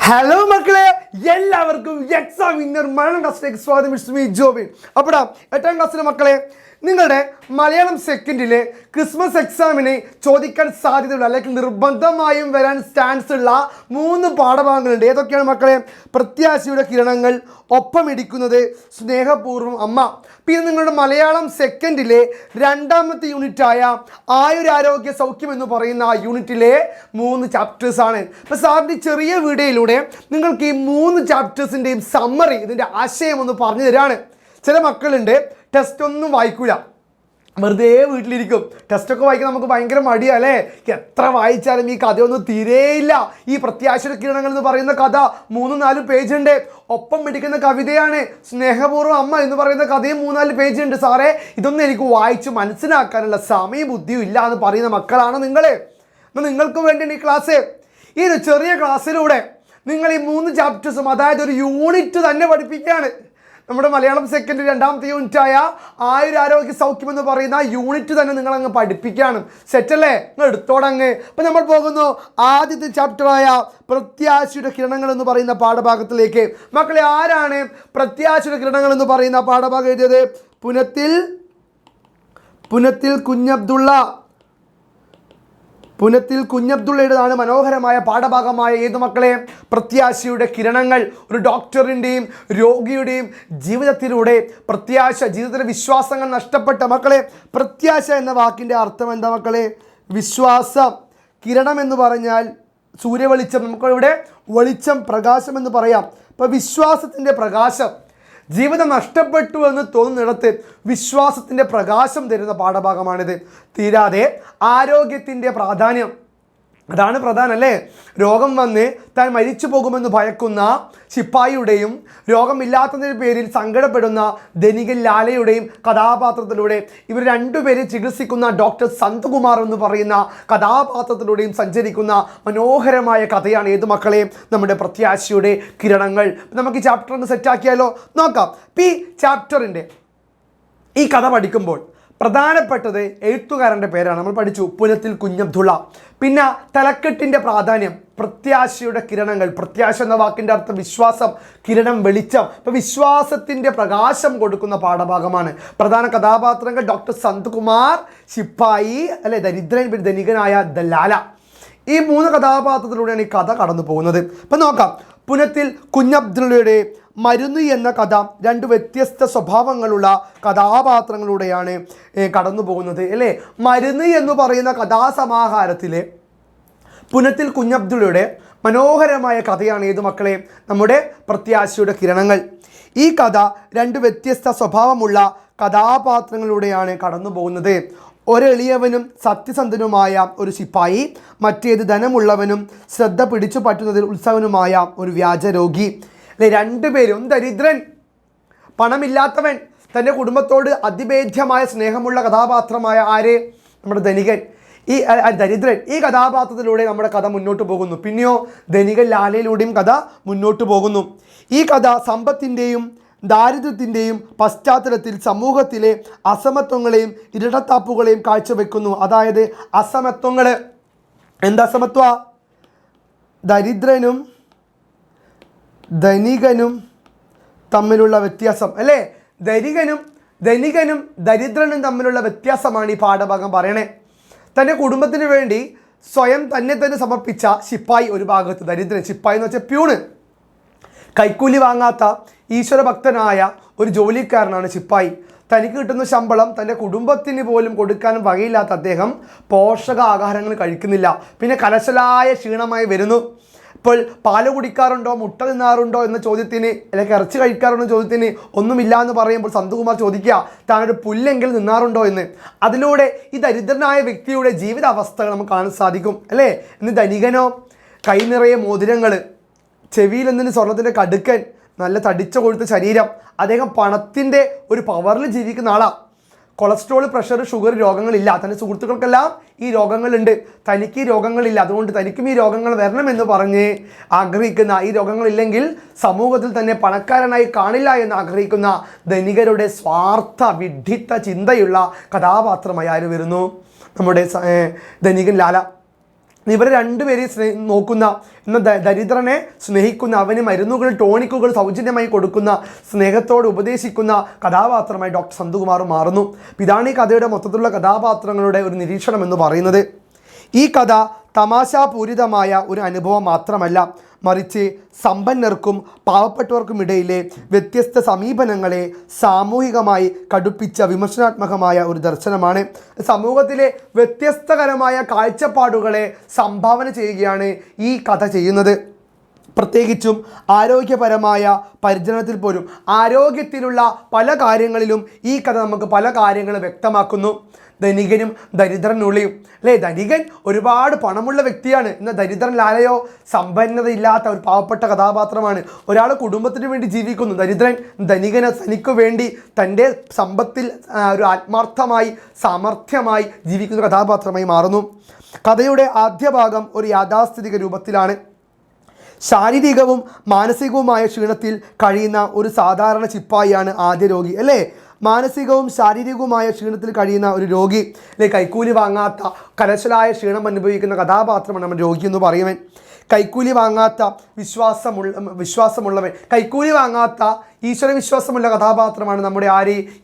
Hello മക്കളെ, എല്ലാവർക്കും exam winner Malayalam ക്ലാസ്സിലേക്ക് സ്വാഗതം. It's me Jobin. അപ്പോഴാ 8ാം ക്ലാസ്സിലെ മക്കളെ, നിങ്ങളുടെ മലയാളം സെക്കൻഡിലെ ക്രിസ്മസ് എക്സാമിന് ചോദിക്കാൻ സാധ്യതയുള്ള അല്ലെങ്കിൽ നിർബന്ധമായും വരാൻ ചാൻസ് ഉള്ള 3 പാഠഭാഗങ്ങളുണ്ട്. ഏതൊക്കെയാണ് മക്കളെ? പ്രത്യാശയുടെ കിരണങ്ങൾ, ഒപ്പമിടിക്കുന്നത്, സ്നേഹപൂർവ്വം അമ്മ. പിന്നെ നിങ്ങളുടെ മലയാളം സെക്കൻഡിലെ 2ാമത്തെ യൂണിറ്റായ ആയുരാരോഗ്യ സൗഖ്യം എന്ന് പറയുന്ന ആ യൂണിറ്റിലെ 3 ചാപ്റ്റേഴ്സാണ്. അപ്പോൾ സാറിൻ്റെ ചെറിയ വീഡിയോയിലൂടെ നിങ്ങൾക്ക് ഈ 3 ചാപ്റ്റേഴ്സിൻ്റെയും സമ്മറി, ഇതിൻ്റെ ആശയം ഒന്ന് പറഞ്ഞു തരാണ്. ചില മക്കളുണ്ട് ടെസ്റ്റ് ഒന്നും വായിക്കൂല, വെറുതെ വീട്ടിലിരിക്കും. ടെസ്റ്റൊക്കെ വായിക്കാൻ നമുക്ക് ഭയങ്കര മടിയല്ലേ? എത്ര വായിച്ചാലും ഈ കഥയൊന്നും തീരെയില്ല. ഈ പ്രത്യാശയുടെ കിരണങ്ങൾ എന്ന് പറയുന്ന കഥ 3-4 പേജുണ്ട്. ഒപ്പം പിടിക്കുന്ന കവിതയാണ് സ്നേഹപൂർവ്വം അമ്മ എന്ന് പറയുന്ന കഥയും 3-4 പേജുണ്ട്. സാറേ, ഇതൊന്നും എനിക്ക് വായിച്ച് മനസ്സിലാക്കാനുള്ള സമയം ബുദ്ധിയും ഇല്ല എന്ന് പറയുന്ന മക്കളാണ് നിങ്ങൾ. എന്നാൽ നിങ്ങൾക്ക് വേണ്ടിയാണ് ഈ ക്ലാസ്. ഈ ഒരു ചെറിയ ക്ലാസ്സിലൂടെ നിങ്ങൾ ഈ 3 ചാപ്റ്റേഴ്സും, അതായത് ഒരു യൂണിറ്റ് തന്നെ പഠിപ്പിക്കുകയാണ്. നമ്മുടെ മലയാളം സെക്കൻഡ് 2ാമത്തെ യൂണിറ്റായ ആയുരാരോഗ്യ സൗഖ്യം എന്ന് പറയുന്ന യൂണിറ്റ് തന്നെ നിങ്ങളങ്ങ് പഠിപ്പിക്കുകയാണ്. സെറ്റല്ലേ? നിങ്ങൾ എടുത്തോടങ്ങ്. അപ്പം നമ്മൾ പോകുന്നു ആദ്യത്തെ ചാപ്റ്ററായ പ്രത്യാശയുടെ കിരണങ്ങൾ എന്ന് പറയുന്ന പാഠഭാഗത്തിലേക്ക്. മക്കളെ, ആരാണ് പ്രത്യാശയുടെ കിരണങ്ങൾ എന്ന് പറയുന്ന പാഠഭാഗം എഴുതിയത്? പുനത്തിൽ കുഞ്ഞബ്ദുള്ളയുടേതാണ് മനോഹരമായ പാഠഭാഗമായ ഏത് മക്കളെ? പ്രത്യാശയുടെ കിരണങ്ങൾ. ഒരു ഡോക്ടറിൻ്റെയും രോഗിയുടെയും ജീവിതത്തിലൂടെ പ്രത്യാശ, ജീവിതത്തിലെ വിശ്വാസങ്ങൾ നഷ്ടപ്പെട്ട മക്കളെ, പ്രത്യാശ എന്ന വാക്കിൻ്റെ അർത്ഥം എന്താ മക്കളെ? വിശ്വാസം. കിരണം എന്ന് പറഞ്ഞാൽ സൂര്യവെളിച്ചം. നമുക്കിവിടെ വെളിച്ചം, പ്രകാശം എന്ന് പറയാം. അപ്പോൾ വിശ്വാസത്തിൻ്റെ പ്രകാശം, ജീവിതം നഷ്ടപ്പെട്ടു എന്ന് തോന്നുന്നിടത്ത് വിശ്വാസത്തിൻ്റെ പ്രകാശം തരുന്ന പാഠഭാഗമാണിത്. തീരാതെ ആരോഗ്യത്തിൻ്റെ പ്രാധാന്യം, അതാണ് പ്രധാനം അല്ലേ? രോഗം വന്ന് താൻ മരിച്ചു പോകുമെന്ന് ഭയക്കുന്ന ശിപ്പായിയുടെയും രോഗമില്ലാത്തതിൻ്റെ പേരിൽ സങ്കടപ്പെടുന്ന ധനികൻ ലാലയുടെയും കഥാപാത്രത്തിലൂടെ ഇവർ 2 പേരെ ചികിത്സിക്കുന്ന ഡോക്ടർ സന്ത്കുമാർ എന്ന് പറയുന്ന കഥാപാത്രത്തിലൂടെയും സഞ്ചരിക്കുന്ന മനോഹരമായ കഥയാണ് ഏത് മക്കളെ? നമ്മുടെ പ്രത്യാശയുടെ കിരണങ്ങൾ. നമുക്ക് ഈ ചാപ്റ്റർ ഒന്ന് സെറ്റാക്കിയാലോ? നോക്കാം. ഈ ചാപ്റ്ററിൻ്റെ ഈ കഥ പഠിക്കുമ്പോൾ പ്രധാനപ്പെട്ടത് എഴുത്തുകാരൻ്റെ പേരാണ്. നമ്മൾ പഠിച്ചു, പുനത്തിൽ കുഞ്ഞബ്ദുള്ള. പിന്നെ തലക്കെട്ടിൻ്റെ പ്രാധാന്യം, പ്രത്യാശയുടെ കിരണങ്ങൾ. പ്രത്യാശ എന്ന വാക്കിൻ്റെ അർത്ഥം വിശ്വാസം, കിരണം വെളിച്ചം. അപ്പോൾ വിശ്വാസത്തിൻ്റെ പ്രകാശം കൊടുക്കുന്ന പാഠഭാഗമാണ്. പ്രധാന കഥാപാത്രങ്ങൾ ഡോക്ടർ സന്ത്കുമാർ, ശിപ്പായി അല്ലെ, ദരിദ്രൻ, ധനികനായ ദലാല. ഈ 3 കഥാപാത്രത്തിലൂടെയാണ് ഈ കഥ കടന്നു പോകുന്നത്. അപ്പം നോക്കാം. പുനത്തിൽ കുഞ്ഞബ്ദുള്ളയുടെ മരുന്ന് എന്ന കഥ 2 വ്യത്യസ്ത സ്വഭാവങ്ങളുള്ള കഥാപാത്രങ്ങളിലൂടെയാണ് കടന്നു പോകുന്നത് അല്ലേ? മരുന്ന് എന്ന് പറയുന്ന കഥാസമാഹാരത്തിലെ പുനത്തിൽ കുഞ്ഞബ്ദുള്ളയുടെ മനോഹരമായ കഥയാണ് ഏത് മക്കളെ? നമ്മുടെ പ്രത്യാശയുടെ കിരണങ്ങൾ. ഈ കഥ 2 വ്യത്യസ്ത സ്വഭാവമുള്ള കഥാപാത്രങ്ങളിലൂടെയാണ് കടന്നു പോകുന്നത്. ഒരെളിയവനും സത്യസന്ധനുമായ ഒരു ശിപ്പായി, മറ്റേത് ധനമുള്ളവനും ശ്രദ്ധ പിടിച്ചു പറ്റുന്നതിൽ ഉത്സവനുമായ ഒരു വ്യാജരോഗി. 2 പേരും, ദരിദ്രൻ, പണമില്ലാത്തവൻ, തൻ്റെ കുടുംബത്തോട് അതിഭേദ്യമായ സ്നേഹമുള്ള കഥാപാത്രമായ ആര്? നമ്മുടെ ധനികൻ. ഈ ദരിദ്രൻ. ഈ കഥാപാത്രത്തിലൂടെ നമ്മുടെ കഥ മുന്നോട്ട് പോകുന്നു. പിന്നെയോ ധനികൻ ലാലയിലൂടെയും കഥ മുന്നോട്ട് പോകുന്നു. ഈ കഥ സമ്പത്തിൻ്റെയും ദാരിദ്ര്യത്തിൻ്റെയും പശ്ചാത്തലത്തിൽ സമൂഹത്തിലെ അസമത്വങ്ങളെയും ഇരട്ടത്താപ്പുകളെയും കാഴ്ചവെക്കുന്നു. അതായത് അസമത്വങ്ങൾ. എന്താ അസമത്വ? ദരിദ്രനും ധനികനും തമ്മിലുള്ള വ്യത്യാസം അല്ലേ? ധനികനും ദരിദ്രനും തമ്മിലുള്ള വ്യത്യാസമാണ് ഈ പാഠഭാഗം പറയണേ. തൻ്റെ കുടുംബത്തിന് വേണ്ടി സ്വയം തന്നെ സമർപ്പിച്ച ശിപ്പായി ഒരു ഭാഗത്ത്, ദരിദ്രൻ. ശിപ്പായി എന്ന് വെച്ചാൽ പ്യൂണ്, കൈക്കൂലി വാങ്ങാത്ത ഈശ്വരഭക്തനായ ഒരു ജോലിക്കാരനാണ് ശിപ്പായി. തനിക്ക് കിട്ടുന്ന ശമ്പളം തൻ്റെ കുടുംബത്തിന് പോലും കൊടുക്കാനും വകയില്ലാത്ത അദ്ദേഹം പോഷകാഹാരങ്ങൾ കഴിക്കുന്നില്ല. പിന്നെ കലശലായ ക്ഷീണമായി വരുന്നു. ഇപ്പോൾ പാല് കുടിക്കാറുണ്ടോ, മുട്ട തിന്നാറുണ്ടോ എന്ന ചോദ്യത്തിന്, അല്ലെങ്കിൽ ഇറച്ചി കഴിക്കാറുണ്ടോ എന്ന ചോദ്യത്തിന് ഒന്നുമില്ല എന്ന് പറയുമ്പോൾ സന്ത്കുമാർ ചോദിക്കുക, താനൊരു പുല്ലെങ്കിലും തിന്നാറുണ്ടോ എന്ന്. അതിലൂടെ ഈ ദരിദ്രനായ വ്യക്തിയുടെ ജീവിത അവസ്ഥകൾ നമുക്ക് കാണാൻ സാധിക്കും അല്ലേ? ഇന്ന് ധനികനോ കൈ നിറയെ മോതിരങ്ങൾ, ചെവിയിൽ എന്തിന് സ്വർണത്തിൻ്റെ കടുക്കൻ, നല്ല തടിച്ച കൊഴുത്ത ശരീരം. അദ്ദേഹം പണത്തിൻ്റെ ഒരു പവറിൽ ജീവിക്കുന്ന ആളാണ്. കൊളസ്ട്രോൾ, പ്രഷർ, ഷുഗർ രോഗങ്ങളില്ല. തൻ്റെ സുഹൃത്തുക്കൾക്കെല്ലാം ഈ രോഗങ്ങളുണ്ട്, തനിക്ക് ഈ രോഗങ്ങളില്ല. അതുകൊണ്ട് തനിക്കും ഈ രോഗങ്ങൾ വരണമെന്ന് പറഞ്ഞ് ആഗ്രഹിക്കുന്ന, ഈ രോഗങ്ങളില്ലെങ്കിൽ സമൂഹത്തിൽ തന്നെ പണക്കാരനായി കാണില്ല എന്ന് ആഗ്രഹിക്കുന്ന ധനികരുടെ സ്വാർത്ഥ വിഡ്ഢിത്ത ചിന്തയുള്ള കഥാപാത്രമായി ആര് വരുന്നു? നമ്മുടെ ധനികൻ ലാല. ഇവരെ രണ്ടുപേരെയും നോക്കുന്ന, എന്ന ദരിദ്രനെ സ്നേഹിക്കുന്ന, അവന് മരുന്നുകൾ ടോണിക്കുകൾ സൗജന്യമായി കൊടുക്കുന്ന, സ്നേഹത്തോട് ഉപദേശിക്കുന്ന കഥാപാത്രമായി ഡോക്ടർ സന്തുകുമാർ മാറുന്നു. ഇതാണ് ഈ കഥയുടെ മൊത്തത്തിലുള്ള കഥാപാത്രങ്ങളുടെ ഒരു നിരീക്ഷണം എന്ന് പറയുന്നത്. ഈ കഥ തമാശാപൂരിതമായ ഒരു അനുഭവം മാത്രമല്ല, മറിച്ച് സമ്പന്നർക്കും പാവപ്പെട്ടവർക്കും ഇടയിലെ വ്യത്യസ്ത സമീപനങ്ങളെ സാമൂഹികമായി കടുപ്പിച്ച വിമർശനാത്മകമായ ഒരു ദർശനമാണ്. സമൂഹത്തിലെ വ്യത്യസ്തകരമായ കാഴ്ചപ്പാടുകളെ സംഭാവന ചെയ്യുകയാണ് ഈ കഥ ചെയ്യുന്നത്. പ്രത്യേകിച്ചും ആരോഗ്യപരമായ പരിചരണത്തിൽ പോലും, ആരോഗ്യത്തിലുള്ള പല കാര്യങ്ങളിലും ഈ കഥ നമുക്ക് പല കാര്യങ്ങളും വ്യക്തമാക്കുന്നു. ധനികനും ദരിദ്രനുള്ളിയും അല്ലേ, ധനികൻ ഒരുപാട് പണമുള്ള വ്യക്തിയാണ്, എന്നാൽ ദരിദ്രൻ ലാലയോ സമ്പന്നതയില്ലാത്ത ഒരു പാവപ്പെട്ട കഥാപാത്രമാണ്. ഒരാൾ കുടുംബത്തിന് വേണ്ടി ജീവിക്കുന്നു, ധനികന് തനിക്ക് വേണ്ടി തൻ്റെ സമ്പത്തിൽ ഒരു ആത്മാർത്ഥമായി സാമർഥ്യമായി ജീവിക്കുന്ന കഥാപാത്രമായി മാറുന്നു. കഥയുടെ ആദ്യ ഭാഗം ഒരു യാഥാസ്ഥിതിക രൂപത്തിലാണ്. ശാരീരികവും മാനസികവുമായ ക്ഷീണത്തിൽ കഴിയുന്ന ഒരു സാധാരണ ചിപ്പായിയാണ് ആദ്യ രോഗി അല്ലേ. മാനസികവും ശാരീരികവുമായ ക്ഷീണത്തിൽ കഴിയുന്ന ഒരു രോഗി അല്ലെ, കൈക്കൂലി വാങ്ങാത്ത കലശലായ ക്ഷീണം അനുഭവിക്കുന്ന കഥാപാത്രമാണ് നമ്മൾ രോഗി എന്ന് പറയുവൻ. കൈക്കൂലി വാങ്ങാത്ത വിശ്വാസമുള്ളവൻ, കൈക്കൂലി വാങ്ങാത്ത ഈശ്വര വിശ്വാസമുള്ള കഥാപാത്രമാണ് നമ്മുടെ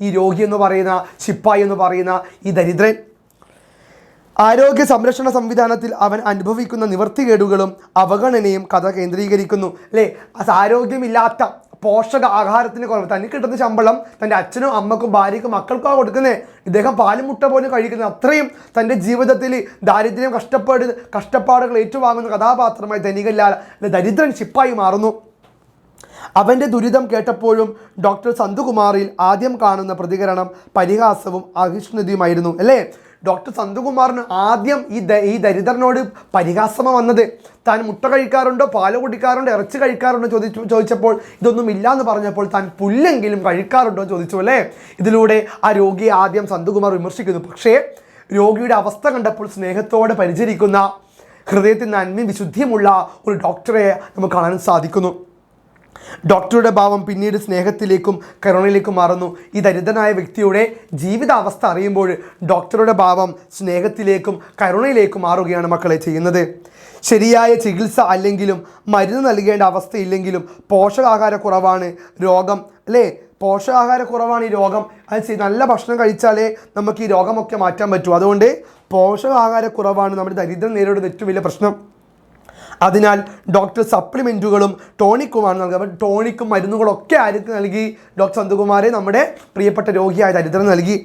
ഈ രോഗി എന്ന് പറയുന്ന, ശിപ്പായി എന്ന് പറയുന്ന ഈ ദരിദ്രൻ. ആരോഗ്യ സംരക്ഷണ സംവിധാനത്തിൽ അവൻ അനുഭവിക്കുന്ന നിവൃത്തികേടുകളും അവഗണനയും കഥ കേന്ദ്രീകരിക്കുന്നു അല്ലേ. ആരോഗ്യമില്ലാത്ത, പോഷക ആഹാരത്തിന് കുറവ്, തനിക്ക് കിട്ടുന്ന ശമ്പളം തൻ്റെ അച്ഛനും അമ്മക്കും ഭാര്യയ്ക്കും മക്കൾക്കും കൊടുക്കുന്നത്. ഇദ്ദേഹം പാലുമുട്ട പോലും കഴിക്കുന്നത്. അത്രയും തൻ്റെ ജീവിതത്തിൽ ദാരിദ്ര്യം കഷ്ടപ്പാടുകൾ ഏറ്റുവാങ്ങുന്ന കഥാപാത്രമായി ദരിദ്രൻ ശിപ്പായി മാറുന്നു. അവൻ്റെ ദുരിതം കേട്ടപ്പോഴും ഡോക്ടർ സന്തുകുമാറിൽ ആദ്യം കാണുന്ന പ്രതികരണം പരിഹാസവും അഹിഷ്ണുതയുമായിരുന്നു അല്ലേ. ഡോക്ടർ സന്തുകുമാറിന് ആദ്യം ഈ ദരിദ്രനോട് പരിഹാസമാണ് വന്നത്. താൻ മുട്ട കഴിക്കാറുണ്ടോ, പാല് കുടിക്കാറുണ്ടോ, ഇറച്ചി കഴിക്കാറുണ്ടോ ചോദിച്ചപ്പോൾ ഇതൊന്നും ഇല്ല എന്ന് പറഞ്ഞപ്പോൾ താൻ പുല്ലെങ്കിലും കഴിക്കാറുണ്ടോ ചോദിച്ചു അല്ലേ. ഇതിലൂടെ ആ രോഗിയെ ആദ്യം സന്തുകുമാർ വിമർശിക്കുന്നു. പക്ഷേ രോഗിയുടെ അവസ്ഥ കണ്ടപ്പോൾ സ്നേഹത്തോടെ പരിചരിക്കുന്ന, ഹൃദയത്തിൽ നന്മയും വിശുദ്ധിയുമുള്ള ഒരു ഡോക്ടറെ നമുക്ക് കാണാൻ സാധിക്കുന്നു. ഡോക്ടറുടെ ഭാവം പിന്നീട് സ്നേഹത്തിലേക്കും കരുണയിലേക്കും മാറുന്നു. ഈ ദരിദ്രനായ വ്യക്തിയുടെ ജീവിതാവസ്ഥ അറിയുമ്പോൾ ഡോക്ടറുടെ ഭാവം സ്നേഹത്തിലേക്കും കരുണയിലേക്കും മാറുകയാണ് മക്കളെ ചെയ്യുന്നത്. ശരിയായ ചികിത്സ അല്ലെങ്കിലും മരുന്ന് നൽകേണ്ട അവസ്ഥയില്ലെങ്കിലും പോഷകാഹാരക്കുറവാണ് രോഗം അല്ലേ. പോഷകാഹാരക്കുറവാണ് ഈ രോഗം. അത് നല്ല ഭക്ഷണം കഴിച്ചാലേ നമുക്ക് ഈ രോഗമൊക്കെ മാറ്റാൻ പറ്റൂ. അതുകൊണ്ട് പോഷകാഹാരക്കുറവാണ് നമ്മുടെ ദരിദ്രം നേരിടുന്ന ഏറ്റവും വലിയ പ്രശ്നം. അതിനാൽ ഡോക്ടർ സപ്ലിമെൻറ്റുകളും ടോണിക്കുമാണ് നൽകുക. അപ്പോൾ ടോണിക്കും മരുന്നുകളൊക്കെ ആർക്ക് നൽകി? ഡോക്ടർ സന്തുകുമാരെ നമ്മുടെ പ്രിയപ്പെട്ട രോഗിയായ ദരിദ്രൻ നൽകി.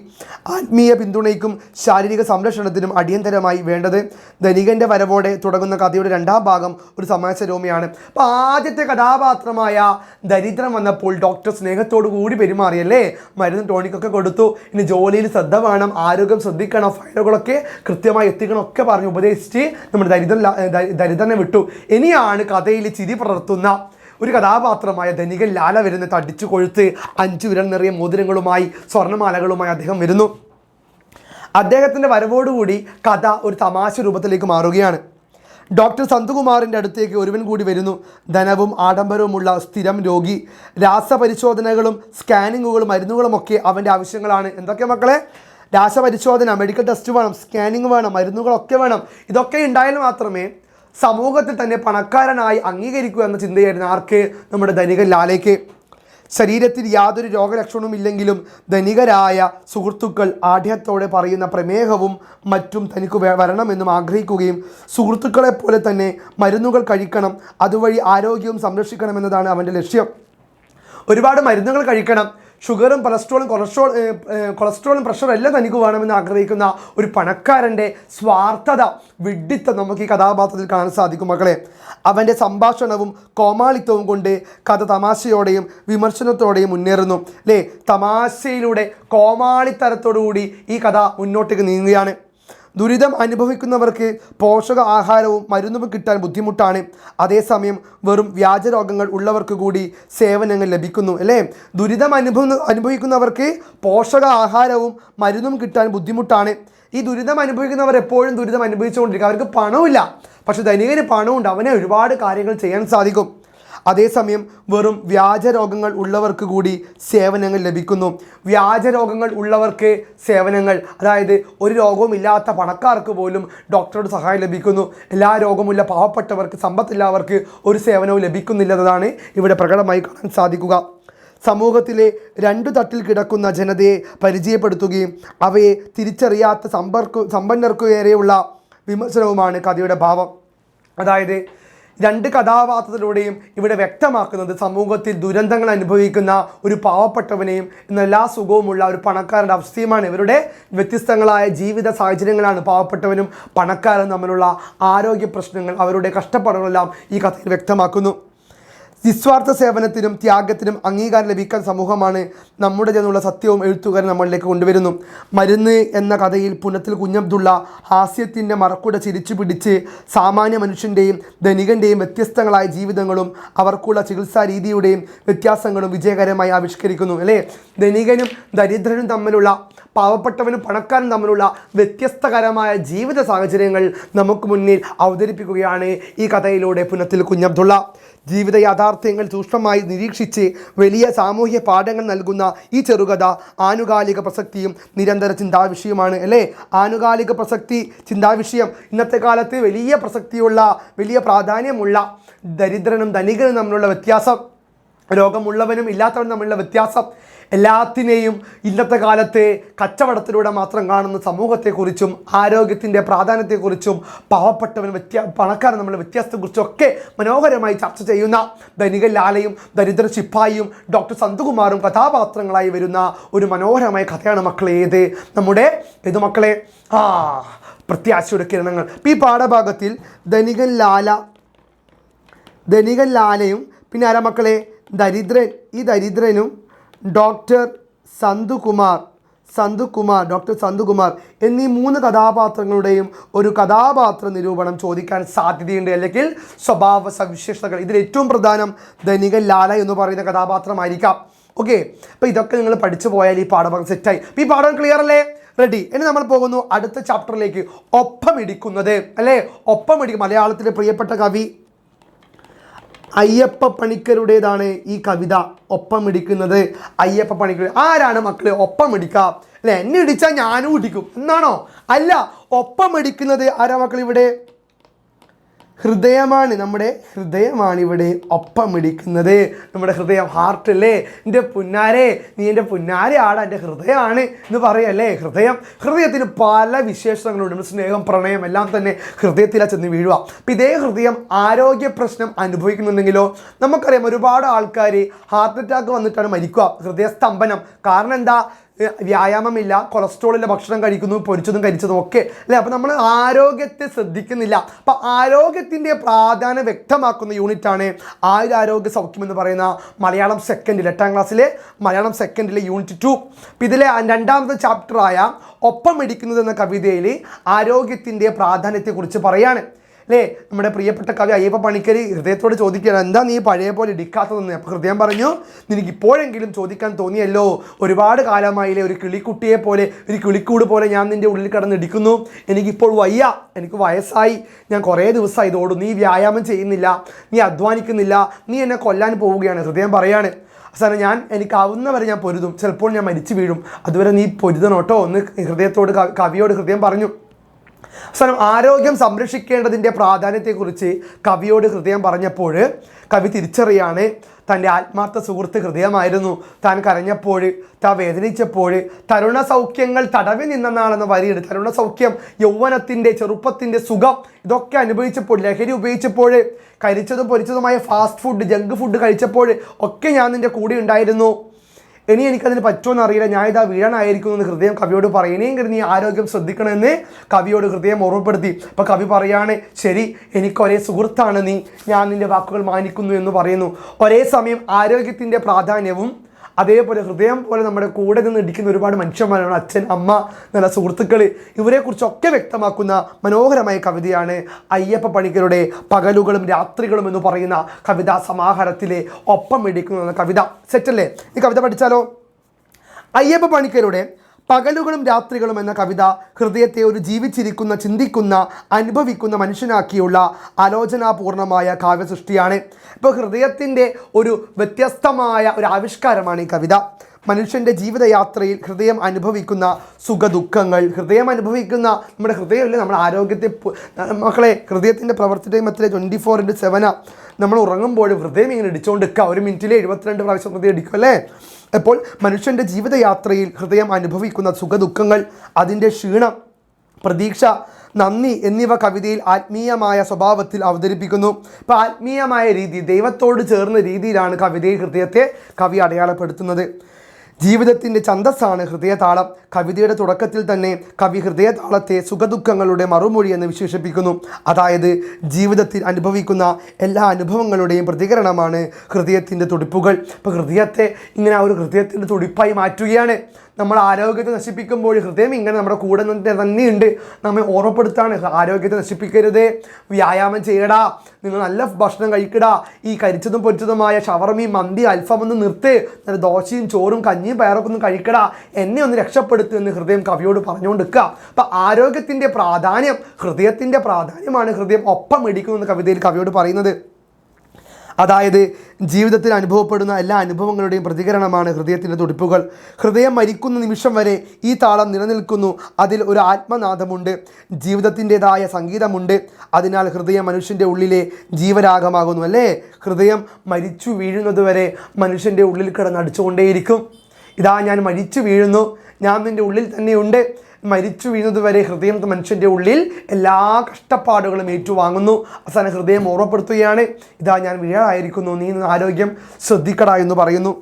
ആത്മീയ പിന്തുണയ്ക്കും ശാരീരിക സംരക്ഷണത്തിനും അടിയന്തരമായി വേണ്ടത്. ധനികൻ്റെ വരവോടെ തുടങ്ങുന്ന കഥയുടെ രണ്ടാം ഭാഗം ഒരു സമാജരോമിയാണ്. അപ്പോൾ ആദ്യത്തെ കഥാപാത്രമായ ദരിദ്രൻ വന്നപ്പോൾ ഡോക്ടർ സ്നേഹത്തോടു കൂടി പെരുമാറിയല്ലേ. മരുന്നും ടോണിക്കൊക്കെ കൊടുത്തു. ഇനി ജോലിയിൽ ശ്രദ്ധ വേണം, ആരോഗ്യം ശ്രദ്ധിക്കണം, ഫയലുകളൊക്കെ കൃത്യമായി എത്തിക്കണം ഒക്കെ പറഞ്ഞ് ഉപദേശിച്ച് നമ്മുടെ ദരിദ്രനെ വിട്ടു. ഇനിയാണ് കഥയിൽ ചിരി പടർത്തുന്ന ഒരു കഥാപാത്രമായ ധനികൻ ലാല വരുന്നത്. തടിച്ചു കൊഴുത്ത് 5 വിരൽ നിറയെ മോതിരങ്ങളുമായി സ്വർണ്ണമാലകളുമായി അദ്ദേഹം വരുന്നു. അദ്ദേഹത്തിൻ്റെ വരവോടുകൂടി കഥ ഒരു തമാശ രൂപത്തിലേക്ക് മാറുകയാണ്. ഡോക്ടർ സന്തുകുമാറിൻ്റെ അടുത്തേക്ക് ഒരുവൻ കൂടി വരുന്നു. ധനവും ആഡംബരവുമുള്ള സ്ഥിരം രോഗി. രാസപരിശോധനകളും സ്കാനിങ്ങുകളും മരുന്നുകളുമൊക്കെ അവൻ്റെ ആവശ്യങ്ങളാണ്. എന്തൊക്കെ മക്കളെ? രാസപരിശോധന, മെഡിക്കൽ ടെസ്റ്റ് വേണം, സ്കാനിങ് വേണം, മരുന്നുകളൊക്കെ വേണം. ഇതൊക്കെ ഉണ്ടായാൽ മാത്രമേ സമൂഹത്തിൽ തന്നെ പണക്കാരനായി അംഗീകരിക്കുക എന്ന ചിന്തയായിരുന്നു ആർക്ക്? നമ്മുടെ ധനികൻ ലാലയ്ക്ക്. ശരീരത്തിൽ യാതൊരു രോഗലക്ഷണവും ഇല്ലെങ്കിലും ധനികരായ സുഹൃത്തുക്കൾ ആഢ്യത്തോടെ പറയുന്ന പ്രമേഹവും മറ്റും തനിക്ക് വരണമെന്നും ആഗ്രഹിക്കുകയും സുഹൃത്തുക്കളെപ്പോലെ തന്നെ മരുന്നുകൾ കഴിക്കണം, അതുവഴി ആരോഗ്യവും സംരക്ഷിക്കണമെന്നതാണ് അവൻ്റെ ലക്ഷ്യം. ഒരുപാട് മരുന്നുകൾ കഴിക്കണം, ഷുഗറും കൊളസ്ട്രോളും പ്രഷറും എല്ലാം തനിക്ക് വേണമെന്ന് ആഗ്രഹിക്കുന്ന ഒരു പണക്കാരൻ്റെ സ്വാർത്ഥത, വിഡ്ഢിത്തം നമുക്ക് ഈ കഥാപാത്രത്തിൽ കാണാൻ സാധിക്കും മക്കളെ. അവൻ്റെ സംഭാഷണവും കോമാളിത്തവും കൊണ്ട് കഥ തമാശയോടെയും വിമർശനത്തോടെയും മുന്നേറുന്നു അല്ലേ. തമാശയിലൂടെ കോമാളിത്തരത്തോടുകൂടി ഈ കഥ മുന്നോട്ടേക്ക് നീങ്ങുകയാണ്. ദുരിതം അനുഭവിക്കുന്നവർക്ക് പോഷക ആഹാരവും മരുന്നും കിട്ടാൻ ബുദ്ധിമുട്ടാണ്. അതേസമയം വെറും വ്യാജരോഗങ്ങൾ ഉള്ളവർക്ക് കൂടി സേവനങ്ങൾ ലഭിക്കുന്നു അല്ലേ. ദുരിതം അനുഭവിക്കുന്നവർക്ക് പോഷക ആഹാരവും മരുന്നും കിട്ടാൻ ബുദ്ധിമുട്ടാണ്. ഈ ദുരിതം അനുഭവിക്കുന്നവർ എപ്പോഴും ദുരിതം അനുഭവിച്ചുകൊണ്ടിരിക്കുക. അവർക്ക് പണമില്ല, പക്ഷെ ധനികന് പണമുണ്ട്, അവനെ ഒരുപാട് കാര്യങ്ങൾ ചെയ്യാൻ സാധിക്കും. അതേസമയം വെറും വ്യാജരോഗങ്ങൾ ഉള്ളവർക്ക് കൂടി സേവനങ്ങൾ ലഭിക്കുന്നു. വ്യാജരോഗങ്ങൾ ഉള്ളവർക്ക് സേവനങ്ങൾ, അതായത് ഒരു രോഗവും ഇല്ലാത്ത പണക്കാർക്ക് പോലും ഡോക്ടറുടെ സഹായം ലഭിക്കുന്നു. എല്ലാ രോഗമുള്ള പാവപ്പെട്ടവർക്ക്, സമ്പത്തില്ലാത്തവർക്ക് ഒരു സേവനവും ലഭിക്കുന്നില്ലെന്നതാണ് ഇവിടെ പ്രകടമായി കാണാൻ സാധിക്കുക. സമൂഹത്തിലെ രണ്ടു തട്ടിൽ കിടക്കുന്ന ജനതയെ പരിചയപ്പെടുത്തുകയും അവയെ തിരിച്ചറിയാത്ത സമ്പന്നർക്കു നേരെയുള്ള വിമർശനവുമാണ് കഥയുടെ ഭാവം. അതായത് രണ്ട് കഥാപാത്രത്തിലൂടെയും ഇവിടെ വ്യക്തമാക്കുന്നത് സമൂഹത്തിൽ ദുരന്തങ്ങൾ അനുഭവിക്കുന്ന ഒരു പാവപ്പെട്ടവനെയും എല്ലാ സുഖവുമുള്ള ഒരു പണക്കാരൻ്റെ അവസ്ഥയുമാണ്. ഇവരുടെ വ്യത്യസ്തങ്ങളായ ജീവിത സാഹചര്യങ്ങളാണ് പാവപ്പെട്ടവനും പണക്കാരനും തമ്മിലുള്ള ആരോഗ്യ പ്രശ്നങ്ങൾ, അവരുടെ കഷ്ടപ്പാടുകളെല്ലാം ഈ കഥയിൽ വ്യക്തമാക്കുന്നു. നിസ്വാർത്ഥ സേവനത്തിനും ത്യാഗത്തിനും അംഗീകാരം ലഭിക്കാൻ സമൂഹമാണ് നമ്മുടെ ജനമുള്ള സത്യവും എഴുത്തുകാരൻ നമ്മളിലേക്ക് കൊണ്ടുവരുന്നു. മരുന്ന് എന്ന കഥയിൽ പുനത്തിൽ കുഞ്ഞബ്ദുള്ള ഹാസ്യത്തിൻ്റെ മറക്കുട ചിരിച്ചു പിടിച്ച് സാമാന്യ മനുഷ്യൻ്റെയും ധനികൻ്റെയും വ്യത്യസ്തങ്ങളായ ജീവിതങ്ങളും അവർക്കുള്ള ചികിത്സാ രീതിയുടെയും വ്യത്യാസങ്ങളും വിജയകരമായി ആവിഷ്കരിക്കുന്നു. അല്ലേ, ധനികനും ദരിദ്രനും തമ്മിലുള്ള, പാവപ്പെട്ടവനും പണക്കാരനും തമ്മിലുള്ള വ്യത്യസ്തകരമായ ജീവിത സാഹചര്യങ്ങൾ നമുക്ക് മുന്നിൽ അവതരിപ്പിക്കുകയാണ് ഈ കഥയിലൂടെ പുനത്തിൽ കുഞ്ഞബ്ദുള്ള. ജീവിത യാഥാർത്ഥ്യങ്ങൾ സൂക്ഷ്മമായി നിരീക്ഷിച്ച് വലിയ സാമൂഹ്യ പാഠങ്ങൾ നൽകുന്ന ഈ ചെറുകഥ ആനുകാലിക പ്രസക്തിയും നിരന്തര ചിന്താവിഷയമാണ്. അല്ലേ, ആനുകാലിക പ്രസക്തി, ചിന്താവിഷയം, ഇന്നത്തെ കാലത്ത് വലിയ പ്രസക്തിയുള്ള, വലിയ പ്രാധാന്യമുള്ള ദരിദ്രനും ധനികനും തമ്മിലുള്ള വ്യത്യാസം, രോഗമുള്ളവനും ഇല്ലാത്തവനും തമ്മിലുള്ള വ്യത്യാസം, എല്ലാത്തിനെയും ഇന്നത്തെ കാലത്തെ കച്ചവടത്തിലൂടെ മാത്രം കാണുന്ന സമൂഹത്തെക്കുറിച്ചും ആരോഗ്യത്തിൻ്റെ പ്രാധാന്യത്തെക്കുറിച്ചും പാവപ്പെട്ടവൻ പണക്കാരൻ തമ്മിലുള്ള വ്യത്യാസത്തെക്കുറിച്ചും ഒക്കെ മനോഹരമായി ചർച്ച ചെയ്യുന്ന ധനികൻ ലാലയും ദരിദ്ര ശിപ്പായിയും ഡോക്ടർ സന്തുകുമാറും കഥാപാത്രങ്ങളായി വരുന്ന ഒരു മനോഹരമായ കഥയാണ് മക്കളെ നമ്മുടെ മക്കളെ പ്രത്യാശയുടെ കിരണങ്ങൾ. ഈ പാഠഭാഗത്തിൽ ധനികൻ ലാലയും പിന്നെ ആരാ മക്കളെ ഈ ദരിദ്രനും ഡോക്ടർ സന്തുകുമാർ എന്നീ 3 കഥാപാത്രങ്ങളുടെയും ഒരു കഥാപാത്ര നിരൂപണം ചോദിക്കാൻ സാധ്യതയുണ്ട്, അല്ലെങ്കിൽ സ്വഭാവ സവിശേഷതകൾ. ഇതിൽ ഏറ്റവും പ്രധാനം ധനികൻ ലാല എന്ന് പറയുന്ന കഥാപാത്രമായിരിക്കാം. ഓക്കെ, അപ്പോൾ ഇതൊക്കെ നിങ്ങൾ പഠിച്ചു പോയാൽ ഈ പാഠഭാഗം സെറ്റായി. ഈ പാഠം ക്ലിയർ അല്ലേ? റെഡി? ഇനി നമ്മൾ പോകുന്നു അടുത്ത ചാപ്റ്ററിലേക്ക്. ഒപ്പമിടിക്കുന്നത്, അല്ലേ, ഒപ്പമിടിക്കും. മലയാളത്തിലെ പ്രിയപ്പെട്ട കവി അയ്യപ്പ പണിക്കരുടേതാണ് ഈ കവിത, ഒപ്പമിടിക്കുന്നത്. അയ്യപ്പ പണിക്കർ ആരാണ് മക്കളെ ഒപ്പമിടിക്കുക? അല്ലെ, എന്നെ ഇടിച്ചാൽ ഞാനും ഇടിക്കും എന്നാണോ? അല്ല, ഒപ്പമിടിക്കുന്നത് ആരാ മക്കൾ? ഇവിടെ ഹൃദയമാണ്. നമ്മുടെ ഹൃദയമാണ് ഇവിടെ ഒപ്പമിടിക്കുന്നത്. നമ്മുടെ ഹൃദയം, ഹാർട്ട് അല്ലേ, എൻ്റെ പുന്നാരെ, നീ എൻ്റെ പുന്നാരെ ആടാ, എൻ്റെ ഹൃദയമാണ് എന്ന് പറയല്ലേ. ഹൃദയത്തിന് പല വിശേഷങ്ങളുണ്ട്. സ്നേഹം, പ്രണയം എല്ലാം തന്നെ ഹൃദയത്തിലാണ് ചെന്ന് വീഴുക. അപ്പം ഇതേ ഹൃദയം ആരോഗ്യ പ്രശ്നം അനുഭവിക്കുന്നുണ്ടെങ്കിലോ, നമുക്കറിയാം ഒരുപാട് ആൾക്കാർ ഹാർട്ട് അറ്റാക്ക് വന്നിട്ടാണ് മരിക്കുക, ഹൃദയസ്തംഭനം. കാരണം എന്താ? വ്യായാമമില്ല, കൊളസ്ട്രോളില്ല, ഭക്ഷണം കഴിക്കുന്നു, പൊരിച്ചതും കരിച്ചതും ഒക്കെ അല്ലേ. അപ്പോൾ നമ്മൾ ആരോഗ്യത്തെ ശ്രദ്ധിക്കുന്നില്ല. അപ്പോൾ ആരോഗ്യത്തിൻ്റെ പ്രാധാന്യം വ്യക്തമാക്കുന്ന യൂണിറ്റാണ് ആയുരാരോഗ്യ സൗഖ്യം എന്ന് പറയുന്ന മലയാളം സെക്കൻഡിൽ 8ാം ക്ലാസ്സിലെ മലയാളം സെക്കൻഡിലെ യൂണിറ്റ് 2. അപ്പോൾ ഇതിലെ 2ാമത്തെ ചാപ്റ്ററായ ഒപ്പമിടിക്കുന്നത് എന്ന കവിതയിൽ ആരോഗ്യത്തിൻ്റെ പ്രാധാന്യത്തെക്കുറിച്ച് പറയാണ്. അല്ലേ, നമ്മുടെ പ്രിയപ്പെട്ട കവി അയ്യപ്പ പണിക്കർ ഹൃദയത്തോട് ചോദിക്കുകയാണ്, എന്താ നീ പഴയ പോലെ ഇടിക്കാത്തതെന്ന്. അപ്പോൾ ഹൃദയം പറഞ്ഞു, നിനക്ക് ഇപ്പോഴെങ്കിലും ചോദിക്കാൻ തോന്നിയല്ലോ, ഒരുപാട് കാലമായില്ലേ, ഒരു കിളിക്കുട്ടിയെ പോലെ, ഒരു കിളിക്കൂട് പോലെ ഞാൻ നിൻ്റെ ഉള്ളിൽ കിടന്ന് ഇടിക്കുന്നു. എനിക്കിപ്പോൾ വയ്യ, എനിക്ക് വയസ്സായി, ഞാൻ കുറേ ദിവസമായി ഇതോടും, നീ വ്യായാമം ചെയ്യുന്നില്ല, നീ അധ്വാനിക്കുന്നില്ല, നീ എന്നെ കൊല്ലാൻ പോവുകയാണ്. ഹൃദയം പറയാണ്, അവസാനം എനിക്കാവുന്നവരെ ഞാൻ പൊരുതും, ചിലപ്പോൾ ഞാൻ മരിച്ചു വീഴും, അതുവരെ നീ പൊരുതണോട്ടോ എന്ന് കവിയോട് ഹൃദയം പറഞ്ഞു. അവസാനം ആരോഗ്യം സംരക്ഷിക്കേണ്ടതിൻ്റെ പ്രാധാന്യത്തെക്കുറിച്ച് കവിയോട് ഹൃദയം പറഞ്ഞപ്പോൾ കവി തിരിച്ചറിയാണ് തൻ്റെ ആത്മാർത്ഥ സുഹൃത്ത് ഹൃദയമായിരുന്നു. താൻ കരഞ്ഞപ്പോൾ, താൻ വേദനിച്ചപ്പോൾ, തരുണ സൗഖ്യങ്ങൾ തടവി നിന്നെന്നാണെന്ന് വരിയുണ്ട്. തരുണ സൗഖ്യം, യൗവനത്തിൻ്റെ, ചെറുപ്പത്തിൻ്റെ സുഖം, ഇതൊക്കെ അനുഭവിച്ചപ്പോൾ, ലഹരി ഉപയോഗിച്ചപ്പോൾ, കരിച്ചതും പൊരിച്ചതുമായ ഫാസ്റ്റ് ഫുഡ്, ജങ്ക് ഫുഡ് കഴിച്ചപ്പോൾ ഒക്കെ ഞാൻ നിൻ്റെ കൂടെ ഉണ്ടായിരുന്നു. ഇനി എനിക്കതിന് പറ്റുമെന്ന് അറിയില്ല, ഞാൻ ഇതാ വീഴാനായിരിക്കുന്നു എന്ന് ഹൃദയം കവിയോട് പറയുന്നെങ്കിൽ നീ ആരോഗ്യം ശ്രദ്ധിക്കണമെന്ന് കവിയോട് ഹൃദയം ഓർമ്മപ്പെടുത്തി. അപ്പോൾ കവി പറയാണ്, ശരി, എനിക്ക് ഒരേ സുഹൃത്താണ് നീ, ഞാൻ നിൻ്റെ വാക്കുകൾ മാനിക്കുന്നു എന്ന് പറയുന്നു. ഒരേ സമയം ആരോഗ്യത്തിൻ്റെ പ്രാധാന്യവും അതേപോലെ ഹൃദയം പോലെ നമ്മുടെ കൂടെ നിന്ന് ഇടിക്കുന്ന ഒരുപാട് മനുഷ്യന്മാരാണ്, അച്ഛൻ, അമ്മ, നല്ല സുഹൃത്തുക്കൾ, ഇവരെക്കുറിച്ചൊക്കെ വ്യക്തമാക്കുന്ന മനോഹരമായ കവിതയാണ് അയ്യപ്പ പണിക്കരുടെ പകലുകളും രാത്രികളും എന്ന് പറയുന്ന കവിതാ സമാഹാരത്തിലെ ഒപ്പം ഇടിക്കുന്ന കവിത. സെറ്റല്ലേ? ഈ കവിത പഠിച്ചാലോ? അയ്യപ്പ പണിക്കരുടെ പകലുകളും രാത്രികളും എന്ന കവിത ഹൃദയത്തെ ഒരു ജീവിച്ചിരിക്കുന്ന, ചിന്തിക്കുന്ന, അനുഭവിക്കുന്ന മനുഷ്യനാക്കിയുള്ള ആലോചനാപൂർണമായ കാവ്യസൃഷ്ടിയാണ്. ഇപ്പോൾ ഹൃദയത്തിൻ്റെ ഒരു വ്യത്യസ്തമായ ഒരു ആവിഷ്കാരമാണ് ഈ കവിത. മനുഷ്യൻ്റെ ജീവിതയാത്രയിൽ ഹൃദയം അനുഭവിക്കുന്ന സുഖദുഃഖങ്ങൾ, ഹൃദയം അനുഭവിക്കുന്ന നമ്മുടെ ഹൃദയമല്ലേ നമ്മുടെ ആരോഗ്യത്തെ. മക്കളെ, ഹൃദയത്തിൻ്റെ പ്രവർത്തി ടൈം എത്ര? 24/7. നമ്മൾ ഉറങ്ങുമ്പോഴും ഹൃദയം ഇങ്ങനെ ഇടിച്ചുകൊണ്ട് നിൽക്കുക. ഒരു മിനിറ്റിൽ 72 പ്രാവശ്യം ഹൃദയം ഇടിക്കും അല്ലേ? അപ്പോൾ മനുഷ്യൻ്റെ ജീവിതയാത്രയിൽ ഹൃദയം അനുഭവിക്കുന്ന സുഖദുഃഖങ്ങൾ, അതിൻ്റെ ക്ഷീണം, പ്രതീക്ഷ, നന്ദി എന്നിവ കവിതയിൽ ആത്മീയമായ സ്വഭാവത്തിൽ അവതരിപ്പിക്കുന്നു. ഇപ്പോൾ ആത്മീയമായ രീതി, ദൈവത്തോട് ചേർന്ന രീതിയിലാണ് കവിതയിൽ ഹൃദയത്തെ കവി അടയാളപ്പെടുത്തുന്നത്. ജീവിതത്തിൻ്റെ ഛന്ദസ്സാണ് ഹൃദയതാളം. കവിതയുടെ തുടക്കത്തിൽ തന്നെ കവി ഹൃദയതാളത്തെ സുഖദുഃഖങ്ങളുടെ മറുമൊഴി എന്ന് വിശേഷിപ്പിക്കുന്നു. അതായത് ജീവിതത്തിൽ അനുഭവിക്കുന്ന എല്ലാ അനുഭവങ്ങളുടെയും പ്രതികരണമാണ് ഹൃദയത്തിൻ്റെ തുടിപ്പുകൾ. ഇപ്പോൾ ഹൃദയത്തെ ഇങ്ങനെ ഒരു ഹൃദയത്തിൻ്റെ തുടിപ്പായി മാറ്റുകയാണ്. നമ്മൾ ആരോഗ്യത്തെ നശിപ്പിക്കുമ്പോൾ ഹൃദയം ഇങ്ങനെ നമ്മുടെ കൂടെ തന്നെയുണ്ട്, നമ്മെ ഓർമ്മപ്പെടുത്താണ്. ആരോഗ്യത്തെ നശിപ്പിക്കരുത്, വ്യായാമം ചെയ്യടാ, നിങ്ങൾ നല്ല ഭക്ഷണം കഴിക്കടാ, ഈ കരിച്ചതും പൊരിച്ചതുമായ ഷവർമയും മന്തി അൽഫാമൊന്നും നിർത്ത്, നല്ല ദോശയും ചോറും കഞ്ഞിയും പയറൊക്കെ ഒന്ന് കഴിക്കടാ, എന്നെ ഒന്ന് രക്ഷപ്പെടുത്തു എന്ന് ഹൃദയം കവിയോട് പറഞ്ഞുകൊണ്ട് നിൽക്കുക. അപ്പം ആരോഗ്യത്തിൻ്റെ പ്രാധാന്യം, ഹൃദയത്തിൻ്റെ പ്രാധാന്യമാണ് ഹൃദയം ഒപ്പം ഇടിക്കുന്നു എന്ന് കവിതയിൽ കവിയോട് പറയുന്നത്. അതായത് ജീവിതത്തിൽ അനുഭവപ്പെടുന്ന എല്ലാ അനുഭവങ്ങളുടെയും പ്രതികരണമാണ് ഹൃദയത്തിൻ്റെ തുടിപ്പുകൾ. ഹൃദയം മരിക്കുന്ന നിമിഷം വരെ ഈ താളം നിലനിൽക്കുന്നു. അതിൽ ഒരു ആത്മനാദമുണ്ട്, ജീവിതത്തിൻ്റെതായ സംഗീതമുണ്ട്. അതിനാൽ ഹൃദയം മനുഷ്യൻ്റെ ഉള്ളിലെ ജീവരാഗമാകുന്നു അല്ലേ? ഹൃദയം മരിച്ചു വീഴുന്നത് വരെ മനുഷ്യൻ്റെ ഉള്ളിൽ കിടന്നടിച്ചുകൊണ്ടേയിരിക്കും. ഇതാ ഞാൻ മരിച്ചു വീഴുന്നു, ഞാൻ നിൻ്റെ ഉള്ളിൽ തന്നെയുണ്ട്. മരിച്ചു വീഴുന്നത് വരെ ഹൃദയം മനുഷ്യൻ്റെ ഉള്ളിൽ എല്ലാ കഷ്ടപ്പാടുകളും ഏറ്റുവാങ്ങുന്നു. അവസാനം ഹൃദയം ഓർമ്മപ്പെടുത്തുകയാണ്, ഇതാ ഞാൻ വീഴായിരിക്കുന്നു, നീ ആരോഗ്യം ശ്രദ്ധിക്കടാ എന്ന് പറയുന്നു.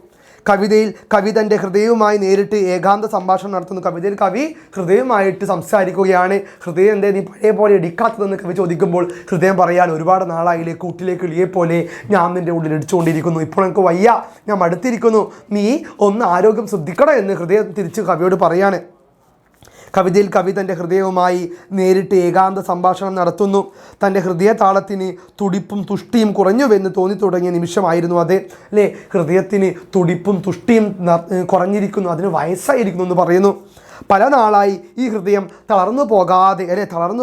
കവിതയിൽ കവി തൻ്റെ ഹൃദയവുമായി നേരിട്ട് ഏകാന്ത സംഭാഷണം നടത്തുന്നു. കവിതയിൽ കവി ഹൃദയവുമായിട്ട് സംസാരിക്കുകയാണ്. ഹൃദയം എന്തേ നീ പഴയ പോലെ ഇടിക്കാത്തതെന്ന് കവി ചോദിക്കുമ്പോൾ ഹൃദയം പറയാൻ, ഒരുപാട് നാളായില്ലേ, കൂട്ടിലേക്ക് കിളിയെപ്പോലെ ഞാൻ നിൻ്റെ ഉള്ളിൽ ഇടിച്ചുകൊണ്ടിരിക്കുന്നു, ഇപ്പോൾ എനിക്ക് വയ്യ, ഞാൻ മടുത്തിരിക്കുന്നു, നീ ഒന്ന് ആരോഗ്യം ശ്രദ്ധിക്കട എന്ന് ഹൃദയം തിരിച്ച് കവിയോട് പറയാണ്. കവിതയിൽ കവി തൻ്റെ ഹൃദയവുമായി നേരിട്ട് ഏകാന്ത സംഭാഷണം നടത്തുന്നു. തൻ്റെ ഹൃദയതാളത്തിന് തുടിപ്പും തുഷ്ടിയും കുറഞ്ഞുവെന്ന് തോന്നി തുടങ്ങിയ നിമിഷമായിരുന്നു അത് അല്ലേ? ഹൃദയത്തിന് തുടിപ്പും തുഷ്ടിയും കുറഞ്ഞിരിക്കുന്നു, അതിന് വയസ്സായിരിക്കുന്നു എന്ന് പറയുന്നു. പല നാളായി ഈ ഹൃദയം തളർന്നു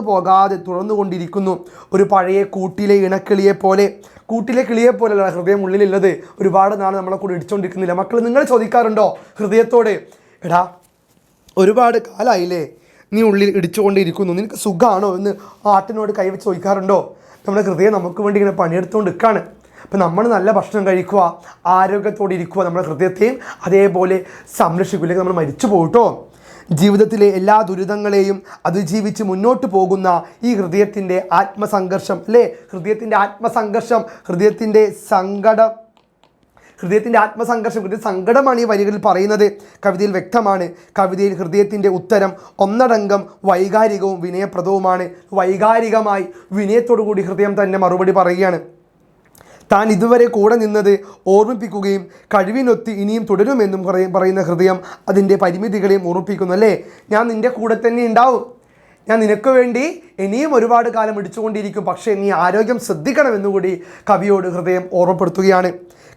പോകാതെ തുറന്നുകൊണ്ടിരിക്കുന്നു. ഒരു പഴയ കൂട്ടിലെ ഇണക്കിളിയെ പോലെ, കൂട്ടിലെ കിളിയെ പോലെയല്ല ഹൃദയം ഉള്ളിലുള്ളത്. ഒരുപാട് നാൾ നമ്മളെ കൂടെ ഇടിച്ചുകൊണ്ടിരിക്കുന്നില്ല. മക്കൾ, നിങ്ങൾ ചോദിക്കാറുണ്ടോ ഹൃദയത്തോട്, എടാ ഒരുപാട് കാലമായില്ലേ നീ ഉള്ളിൽ ഇടിച്ചുകൊണ്ടിരിക്കുന്നു, നിനക്ക് സുഖമാണോ എന്ന് ആട്ടിനോട് കൈവച്ച് ചോദിക്കാറുണ്ടോ? നമ്മുടെ ഹൃദയം നമുക്ക് വേണ്ടി ഇങ്ങനെ പണിയെടുത്തുകൊണ്ട് നിൽക്കുകയാണ്. അപ്പം നമ്മൾ നല്ല ഭക്ഷണം കഴിക്കുക, ആരോഗ്യത്തോടെ ഇരിക്കുക, നമ്മുടെ ഹൃദയത്തെയും അതേപോലെ സംരക്ഷിക്കില്ലെങ്കിൽ നമ്മൾ മരിച്ചു പോകട്ടോ. ജീവിതത്തിലെ എല്ലാ ദുരിതങ്ങളെയും അതിജീവിച്ച് മുന്നോട്ട് പോകുന്ന ഈ ഹൃദയത്തിൻ്റെ ആത്മസംഘർഷം അല്ലേ? ഹൃദയത്തിൻ്റെ ആത്മസംഘർഷം, ഹൃദയത്തിൻ്റെ സങ്കടമാണ് ഈ വരികളിൽ പറയുന്നത്. കവിതയിൽ വ്യക്തമാണ്. കവിതയിൽ ഹൃദയത്തിൻ്റെ ഉത്തരം ഒന്നടങ്കം വൈകാരികവും വിനയപ്രദവുമാണ്. വൈകാരികമായി വിനയത്തോടു കൂടി ഹൃദയം തന്നെ മറുപടി പറയുകയാണ്. താൻ ഇതുവരെ കൂടെ നിന്നത് ഓർമ്മിപ്പിക്കുകയും കഴിവിനൊത്ത് ഇനിയും തുടരുമെന്നും പറയുന്ന ഹൃദയം അതിൻ്റെ പരിമിതികളെയും ഓർമ്മിപ്പിക്കുന്നു അല്ലേ? ഞാൻ നിൻ്റെ കൂടെ തന്നെ ഉണ്ടാവും, ഞാൻ നിനക്ക് വേണ്ടി ഇനിയും ഒരുപാട് കാലം ഇടിച്ചുകൊണ്ടിരിക്കും, പക്ഷേ നീ ആരോഗ്യം ശ്രദ്ധിക്കണമെന്നുകൂടി കവിയോട് ഹൃദയം ഓർമ്മപ്പെടുത്തുകയാണ്.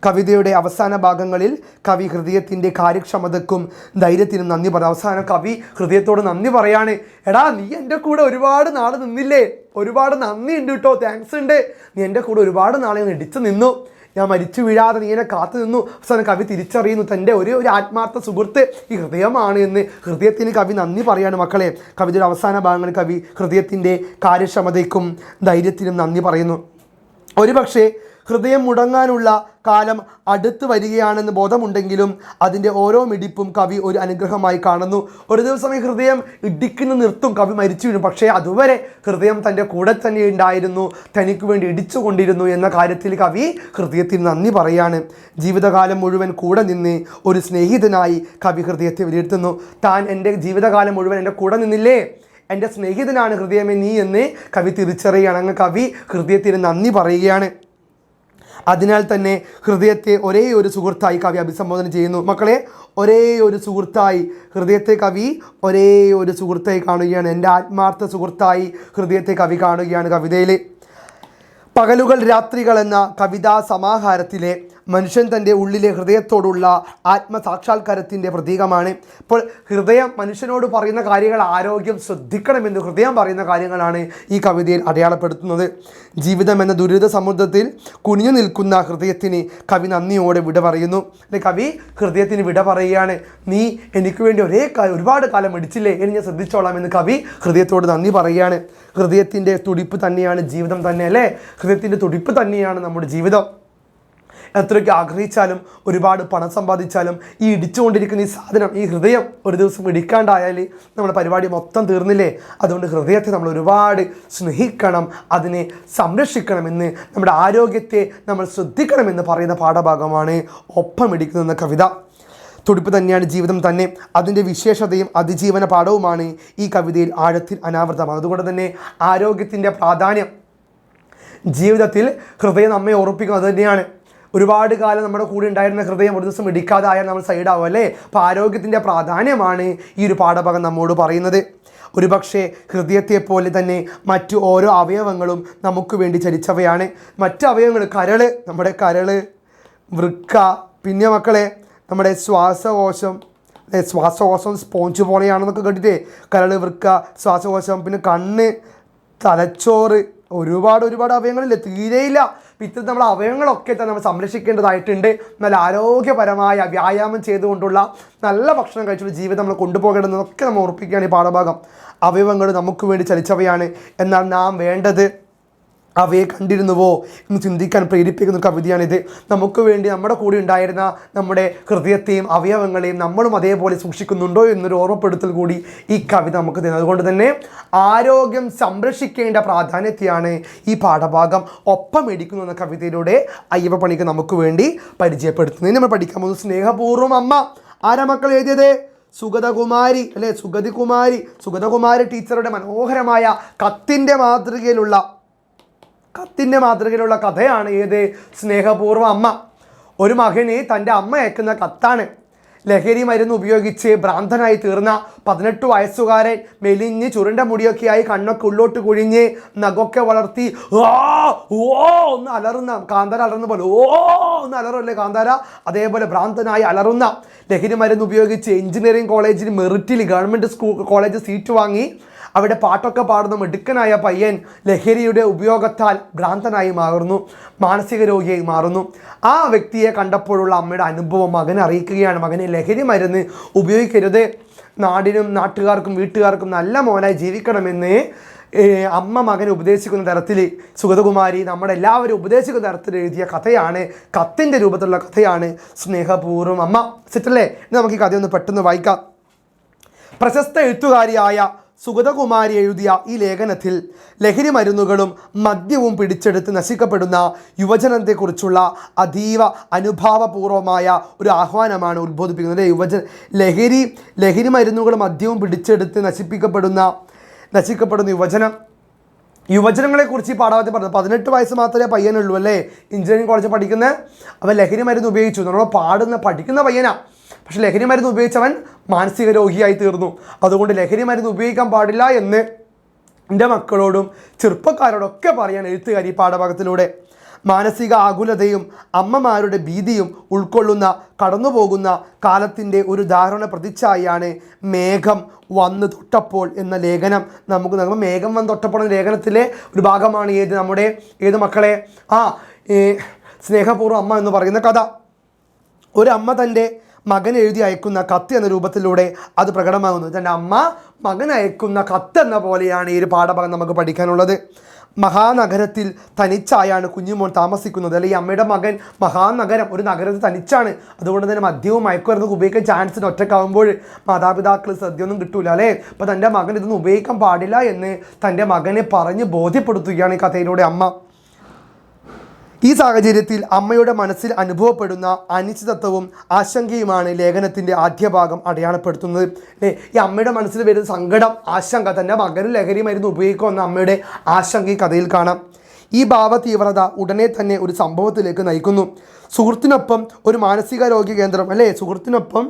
കവിതയുടെ അവസാന ഭാഗങ്ങളിൽ കവി ഹൃദയത്തിൻ്റെ കാര്യക്ഷമതയ്ക്കും ധൈര്യത്തിനും നന്ദി പറയും. അവസാനം കവി ഹൃദയത്തോട് നന്ദി പറയാണ്. എടാ, നീ എൻ്റെ കൂടെ ഒരുപാട് നാൾ നിന്നില്ലേ, ഒരുപാട് നന്ദി ഉണ്ട് കേട്ടോ, താങ്ക്സ് ഉണ്ട്, നീ എൻ്റെ കൂടെ ഒരുപാട് നാളെ ഇടിച്ചു നിന്നു, ഞാൻ മരിച്ചു വീഴാതെ നീ എന്നെ കാത്തു നിന്നു. അവസാനം കവി തിരിച്ചറിയുന്നു തൻ്റെ ഒരു ആത്മാർത്ഥ സുഹൃത്ത് ഈ ഹൃദയമാണ് എന്ന്. ഹൃദയത്തിന് കവി നന്ദി പറയാണ്. മക്കളെ, കവിതയുടെ അവസാന ഭാഗങ്ങളിൽ കവി ഹൃദയത്തിൻ്റെ കാര്യക്ഷമതയ്ക്കും ധൈര്യത്തിനും നന്ദി പറയുന്നു. ഒരുപക്ഷെ ഹൃദയം മുടങ്ങാനുള്ള കാലം അടുത്ത് വരികയാണെന്ന് ബോധമുണ്ടെങ്കിലും അതിൻ്റെ ഓരോ മിടിപ്പും കവി ഒരു അനുഗ്രഹമായി കാണുന്നു. ഒരു ദിവസം ഈ ഹൃദയം ഇടിക്കുന്നു നിർത്തും, കവി മരിച്ചു വീഴും, പക്ഷേ അതുവരെ ഹൃദയം തൻ്റെ കൂടെ തന്നെ ഉണ്ടായിരുന്നു, തനിക്ക് വേണ്ടി ഇടിച്ചുകൊണ്ടിരുന്നു എന്ന കാര്യത്തിൽ കവി ഹൃദയത്തിന് നന്ദി പറയാണ്. ജീവിതകാലം മുഴുവൻ കൂടെ നിന്ന് ഒരു സ്നേഹിതനായി കവി ഹൃദയത്തെ വിലയിരുത്തുന്നു. താൻ എൻ്റെ ജീവിതകാലം മുഴുവൻ എൻ്റെ കൂടെ നിന്നില്ലേ, എൻ്റെ സ്നേഹിതനാണ് ഹൃദയമേ നീ എന്ന് കവി തിരിച്ചറിയുകയാണ്. അങ്ങ് കവി ഹൃദയത്തിന് നന്ദി പറയുകയാണ്. അതിനാൽ തന്നെ ഹൃദയത്തെ ഒരേ ഒരു സുഹൃത്തായി കവി അഭിസംബോധന ചെയ്യുന്നു. മക്കളെ, ഒരേ ഒരു സുഹൃത്തായി ഹൃദയത്തെ കവി ഒരേ ഒരു സുഹൃത്തായി കാണുകയാണ്. എൻ്റെ ആത്മാർത്ഥ സുഹൃത്തായി ഹൃദയത്തെ കവി കാണുകയാണ് കവിതയിൽ. പകലുകൾ രാത്രികൾ എന്ന കവിതാ സമാഹാരത്തിലെ മനുഷ്യൻ തൻ്റെ ഉള്ളിലെ ഹൃദയത്തോടുള്ള ആത്മസാക്ഷാത്കാരത്തിൻ്റെ പ്രതീകമാണ്. ഇപ്പോൾ ഹൃദയം മനുഷ്യനോട് പറയുന്ന കാര്യങ്ങൾ, ആരോഗ്യം ശ്രദ്ധിക്കണമെന്ന് ഹൃദയം പറയുന്ന കാര്യങ്ങളാണ് ഈ കവിതയിൽ അടയാളപ്പെടുത്തുന്നത്. ജീവിതം എന്ന ദുരിത സമുദ്രത്തിൽ കുനിഞ്ഞു നിൽക്കുന്ന ഹൃദയത്തിന് കവി നന്ദിയോടെ വിട പറയുന്നു. കവി ഹൃദയത്തിന് വിട പറയുകയാണ്. നീ എനിക്ക് വേണ്ടി ഒരുപാട് കാലം മടിച്ചില്ലേ, എന്ന് ഞാൻ ശ്രദ്ധിച്ചോളാം എന്ന് കവി ഹൃദയത്തോട് നന്ദി പറയുകയാണ്. ഹൃദയത്തിൻ്റെ തുടിപ്പ് തന്നെയാണ് ജീവിതം തന്നെ, അല്ലേ? ഹൃദയത്തിൻ്റെ തുടിപ്പ് തന്നെയാണ് നമ്മുടെ ജീവിതം. എത്രയൊക്കെ ആഗ്രഹിച്ചാലും ഒരുപാട് പണം സമ്പാദിച്ചാലും ഈ ഇടിച്ചുകൊണ്ടിരിക്കുന്ന ഈ സാധനം, ഈ ഹൃദയം ഒരു ദിവസം ഇടിക്കാണ്ടായാൽ നമ്മുടെ പരിപാടി മൊത്തം തീർന്നില്ലേ? അതുകൊണ്ട് ഹൃദയത്തെ നമ്മൾ ഒരുപാട് സ്നേഹിക്കണം, അതിനെ സംരക്ഷിക്കണമെന്ന്, നമ്മുടെ ആരോഗ്യത്തെ നമ്മൾ ശ്രദ്ധിക്കണമെന്ന് പറയുന്ന പാഠഭാഗമാണ് ഒപ്പം ഇടിക്കുന്ന കവിത. തുടിപ്പ് തന്നെയാണ് ജീവിതം തന്നെ, അതിൻ്റെ വിശേഷതയും അതിജീവന പാഠവുമാണ് ഈ കവിതയിൽ ആഴത്തിൽ അനാവൃതമാണ്. അതുകൊണ്ട് തന്നെ ആരോഗ്യത്തിൻ്റെ പ്രാധാന്യം ജീവിതത്തിൽ ഹൃദയം നമ്മെ ഓർപ്പിക്കുന്നത് തന്നെയാണ്. ഒരുപാട് കാലം നമ്മുടെ കൂടെ ഉണ്ടായിരുന്ന ഹൃദയം ഒരു ദിവസം ഇടിക്കാതായാൽ നമ്മൾ സൈഡാവും, അല്ലേ? അപ്പോൾ ആരോഗ്യത്തിൻ്റെ പ്രാധാന്യമാണ് ഈ ഒരു പാഠഭാഗം നമ്മോട് പറയുന്നത്. ഒരുപക്ഷെ ഹൃദയത്തെപ്പോലെ തന്നെ മറ്റു ഓരോ അവയവങ്ങളും നമുക്ക് വേണ്ടി ചലിച്ചവയാണ്. മറ്റ് അവയവങ്ങൾ, നമ്മുടെ കരൾ, വൃക്ക, പിന്നെ മക്കളെ നമ്മുടെ ശ്വാസകോശം സ്പോഞ്ച് പോലെയാണെന്നൊക്കെ കേട്ടിട്ടേ. കരൾ, വൃക്ക, ശ്വാസകോശം, പിന്നെ കണ്ണ്, തലച്ചോറ്, ഒരുപാട് അവയവങ്ങളില്ല, തീരെയില്ല. ഇത്തരം നമ്മൾ അവയവങ്ങളൊക്കെ തന്നെ നമ്മൾ സംരക്ഷിക്കേണ്ടതായിട്ടുണ്ട്. നല്ല ആരോഗ്യപരമായ വ്യായാമം ചെയ്തുകൊണ്ടുള്ള നല്ല ഭക്ഷണം കഴിച്ചുള്ള ജീവിതം നമ്മൾ കൊണ്ടുപോകേണ്ടതെന്നൊക്കെ നമ്മൾ ഉറപ്പിക്കുകയാണ് ഈ പാഠഭാഗം. അവയവങ്ങൾ നമുക്ക് വേണ്ടി ചലിച്ചവയാണ്, എന്നാൽ നാം വേണ്ടത് അവയെ കണ്ടിരുന്നുവോ എന്ന് ചിന്തിക്കാൻ പ്രേരിപ്പിക്കുന്ന കവിതയാണിത്. നമുക്ക് വേണ്ടി നമ്മുടെ കൂടെ ഉണ്ടായിരുന്ന നമ്മുടെ ഹൃദയത്തെയും അവയവങ്ങളെയും നമ്മളും അതേപോലെ സൂക്ഷിക്കുന്നുണ്ടോ എന്നൊരു ഓർമ്മപ്പെടുത്തൽ കൂടി ഈ കവിത നമുക്ക് തരുന്നത്. അതുകൊണ്ട് തന്നെ ആരോഗ്യം സംരക്ഷിക്കേണ്ട പ്രാധാന്യത്തെയാണ് ഈ പാഠഭാഗം ഒപ്പം ഇടിക്കുന്നു എന്ന കവിതയിലൂടെ അയ്യപ്പ പണിക്ക് നമുക്ക് വേണ്ടി പരിചയപ്പെടുത്തുന്നത്. നമ്മൾ പഠിക്കാൻ പോകുന്നത് സ്നേഹപൂർവ്വം അമ്മ. ആരാ മക്കൾ എഴുതിയത്? സുഗതകുമാരി, അല്ലേ? സുഗതകുമാരി ടീച്ചറുടെ മനോഹരമായ കത്തിൻ്റെ മാതൃകയിലുള്ള കഥയാണ് ഏത്? സ്നേഹപൂർവ്വം അമ്മ. ഒരു മകന് തൻ്റെ അമ്മ അയക്കുന്ന കത്താണ്. ലഹരി മരുന്ന് ഉപയോഗിച്ച് ഭ്രാന്തനായി തീർന്ന 18 വയസ്സുകാരൻ, മെലിഞ്ഞ് ചുരുണ്ട മുടിയൊക്കെയായി, കണ്ണൊക്കെ ഉള്ളോട്ട് കുഴിഞ്ഞ്, നഖമൊക്കെ വളർത്തി ഒന്ന് അലറുന്ന കാന്താര അലറുന്ന പോലെ ഒന്ന് അലറുമല്ലേ കാന്താര, അതേപോലെ ഭ്രാന്തനായി അലറുന്ന, ലഹരി മരുന്ന് ഉപയോഗിച്ച് എഞ്ചിനീയറിംഗ് കോളേജിൽ മെറിറ്റിൽ ഗവൺമെൻറ് കോളേജ് സീറ്റ് വാങ്ങി അവിടെ പാട്ടൊക്കെ പാടുന്ന മിടുക്കനായ പയ്യൻ ലഹരിയുടെ ഉപയോഗത്താൽ ഭ്രാന്തനായി മാറുന്നു, മാനസിക രോഗിയായി മാറുന്നു. ആ വ്യക്തിയെ കണ്ടപ്പോഴുള്ള അമ്മയുടെ അനുഭവം മകനെ അറിയിക്കുകയാണ്. മകനെ, ലഹരി മരുന്ന് ഉപയോഗിക്കരുത്, നാടിനും നാട്ടുകാർക്കും വീട്ടുകാർക്കും നല്ല മോനായി ജീവിക്കണമെന്ന് അമ്മ മകനെ ഉപദേശിക്കുന്ന തരത്തിൽ സുഗതകുമാരി നമ്മളെല്ലാവരും ഉപദേശിക്കുന്ന തരത്തിൽ എഴുതിയ കഥയാണ്, കത്തിൻ്റെ രൂപത്തിലുള്ള കഥയാണ് സ്നേഹപൂർവ്വം അമ്മ. സെറ്റല്ലേ? നമുക്ക് ഈ കഥയൊന്ന് പെട്ടെന്ന് വായിക്കാം. പ്രശസ്ത എഴുത്തുകാരിയായ സുഗതകുമാരി എഴുതിയ ഈ ലേഖനത്തിൽ ലഹരി മരുന്നുകളും മദ്യവും പിടിച്ചെടുത്ത് നശിക്കപ്പെടുന്ന യുവജനത്തെക്കുറിച്ചുള്ള അതീവ അനുഭാവപൂർവമായ ഒരു ആഹ്വാനമാണ് ഉദ്ബോധിപ്പിക്കുന്നത്. ലഹരി മരുന്നുകളും മദ്യവും പിടിച്ചെടുത്ത് നശിക്കപ്പെടുന്ന യുവജനങ്ങളെക്കുറിച്ച് ഈ പാഠഭാഗത്തിൽ പറഞ്ഞു. 18 വയസ്സ് മാത്രമേ പയ്യനുള്ളൂ, അല്ലേ? എഞ്ചിനീയറിംഗ് കോളേജിൽ പഠിക്കുന്നത്. അവൻ ലഹരി മരുന്ന് ഉപയോഗിച്ചു. നമ്മൾ പഠിക്കുന്ന പയ്യനാണ്, പക്ഷെ ലഹരി മരുന്ന് ഉപയോഗിച്ചവൻ മാനസിക രോഗിയായി തീർന്നു. അതുകൊണ്ട് ലഹരി മരുന്ന് ഉപയോഗിക്കാൻ പാടില്ല എന്ന് എൻ്റെ മക്കളോടും ചെറുപ്പക്കാരോടൊക്കെ പറയാൻ എഴുത്തുകാരി ഈ പാഠഭാഗത്തിലൂടെ. മാനസിക ആകുലതയും അമ്മമാരുടെ ഭീതിയും ഉൾക്കൊള്ളുന്ന കടന്നുപോകുന്ന കാലത്തിൻ്റെ ഒരു ഉദാഹരണ പ്രതിച്ഛായയാണ് മേഘം വന്ന് തൊട്ടപ്പോൾ എന്ന ലേഖനം നമുക്ക് നൽകുമ്പോൾ. മേഘം വന്ന് തൊട്ടപ്പോൾ എന്ന ലേഖനത്തിലെ ഒരു ഭാഗമാണ് ഏത് മക്കളെ? സ്നേഹപൂർവ്വം അമ്മ എന്ന് പറയുന്ന കഥ. ഒരു അമ്മ തൻ്റെ മകൻ എഴുതി അയക്കുന്ന കത്ത് എന്ന രൂപത്തിലൂടെ അത് പ്രകടമാകുന്നു. തൻ്റെ അമ്മ മകൻ അയക്കുന്ന കത്ത് എന്ന പോലെയാണ് ഈ ഒരു പാഠഭാഗം നമുക്ക് പഠിക്കാനുള്ളത്. മഹാനഗരത്തിൽ തനിച്ചായാണ് കുഞ്ഞുമോൻ താമസിക്കുന്നത്. അല്ലെങ്കിൽ ഈ അമ്മയുടെ മകൻ ഒരു നഗരത്തിൽ തനിച്ചാണ്. അതുകൊണ്ട് തന്നെ മദ്യവും മയക്കുമരുന്നൊക്കെ ഉപയോഗിക്കാൻ ചാൻസിന് ഒറ്റക്കാവുമ്പോൾ മാതാപിതാക്കൾ ശ്രദ്ധയൊന്നും കിട്ടൂല, അല്ലേ? അപ്പോൾ തൻ്റെ മകൻ ഇതൊന്നും ഉപയോഗിക്കാൻ പാടില്ല എന്ന് തൻ്റെ മകനെ പറഞ്ഞ് ബോധ്യപ്പെടുത്തുകയാണ് ഈ കഥയിലൂടെ അമ്മ. ഈ സാഹചര്യത്തിൽ അമ്മയുടെ മനസ്സിൽ അനുഭവപ്പെടുന്ന അനിശ്ചിതത്വവും ആശങ്കയുമാണ് ലേഖനത്തിൻ്റെ ആദ്യ ഭാഗം അടയാളപ്പെടുത്തുന്നത്. ഈ അമ്മയുടെ മനസ്സിൽ വരുന്ന സങ്കടം, ആശങ്ക, തൻ്റെ മകനും ലഹരി മരുന്ന് ഉപയോഗിക്കുമെന്ന അമ്മയുടെ ആശങ്ക ഈ കഥയിൽ കാണാം. ഈ ഭാവതീവ്രത ഉടനെ തന്നെ ഒരു സംഭവത്തിലേക്ക് നയിക്കുന്നു. സുഹൃത്തിനൊപ്പം ഒരു മാനസികാരോഗ്യ കേന്ദ്രം, അല്ലേ? സുഹൃത്തിനൊപ്പം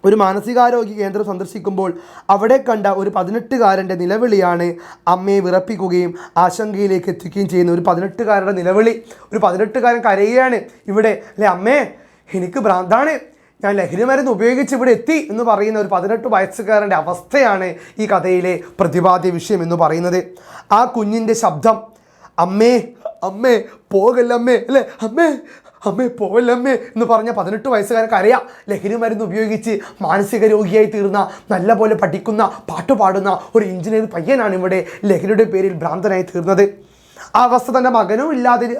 ഒരു മാനസികാരോഗ്യ കേന്ദ്രം സന്ദർശിക്കുമ്പോൾ അവിടെ കണ്ട ഒരു 18-കാരൻ്റെ നിലവിളിയാണ് അമ്മയെ വിറപ്പിക്കുകയും ആശങ്കയിലേക്ക് എത്തിക്കുകയും ചെയ്യുന്ന ഒരു 18-കാരൻ്റെ നിലവിളി. ഒരു 18-കാരൻ കരയുകയാണ് ഇവിടെ, അല്ലേ, അമ്മേ എനിക്ക് ഭ്രാന്താണ്, ഞാൻ ലഹരി മരുന്ന് ഉപയോഗിച്ച് ഇവിടെ എത്തി എന്ന് പറയുന്ന ഒരു 18 വയസ്സുകാരൻ്റെ അവസ്ഥയാണ് ഈ കഥയിലെ പ്രതിപാദ്യ വിഷയം എന്ന് പറയുന്നത്. ആ കുഞ്ഞിൻ്റെ ശബ്ദം, അമ്മേ അമ്മേ പോകല്ലമ്മേ, അല്ലേ, അമ്മേ അമ്മേ പോകല്ലമ്മേ എന്ന് പറഞ്ഞ 18 വയസ്സുകാരൻ കരയാം. ലഹരി മരുന്ന് ഉപയോഗിച്ച് മാനസിക രോഗിയായി തീർന്ന, നല്ല പോലെ പഠിക്കുന്ന, പാട്ട് പാടുന്ന ഒരു എഞ്ചിനീയർ പയ്യനാണ് ഇവിടെ ലഹരിയുടെ പേരിൽ ഭ്രാന്തനായി തീർന്നത്. ആ അവസ്ഥ തൻ്റെ മകനും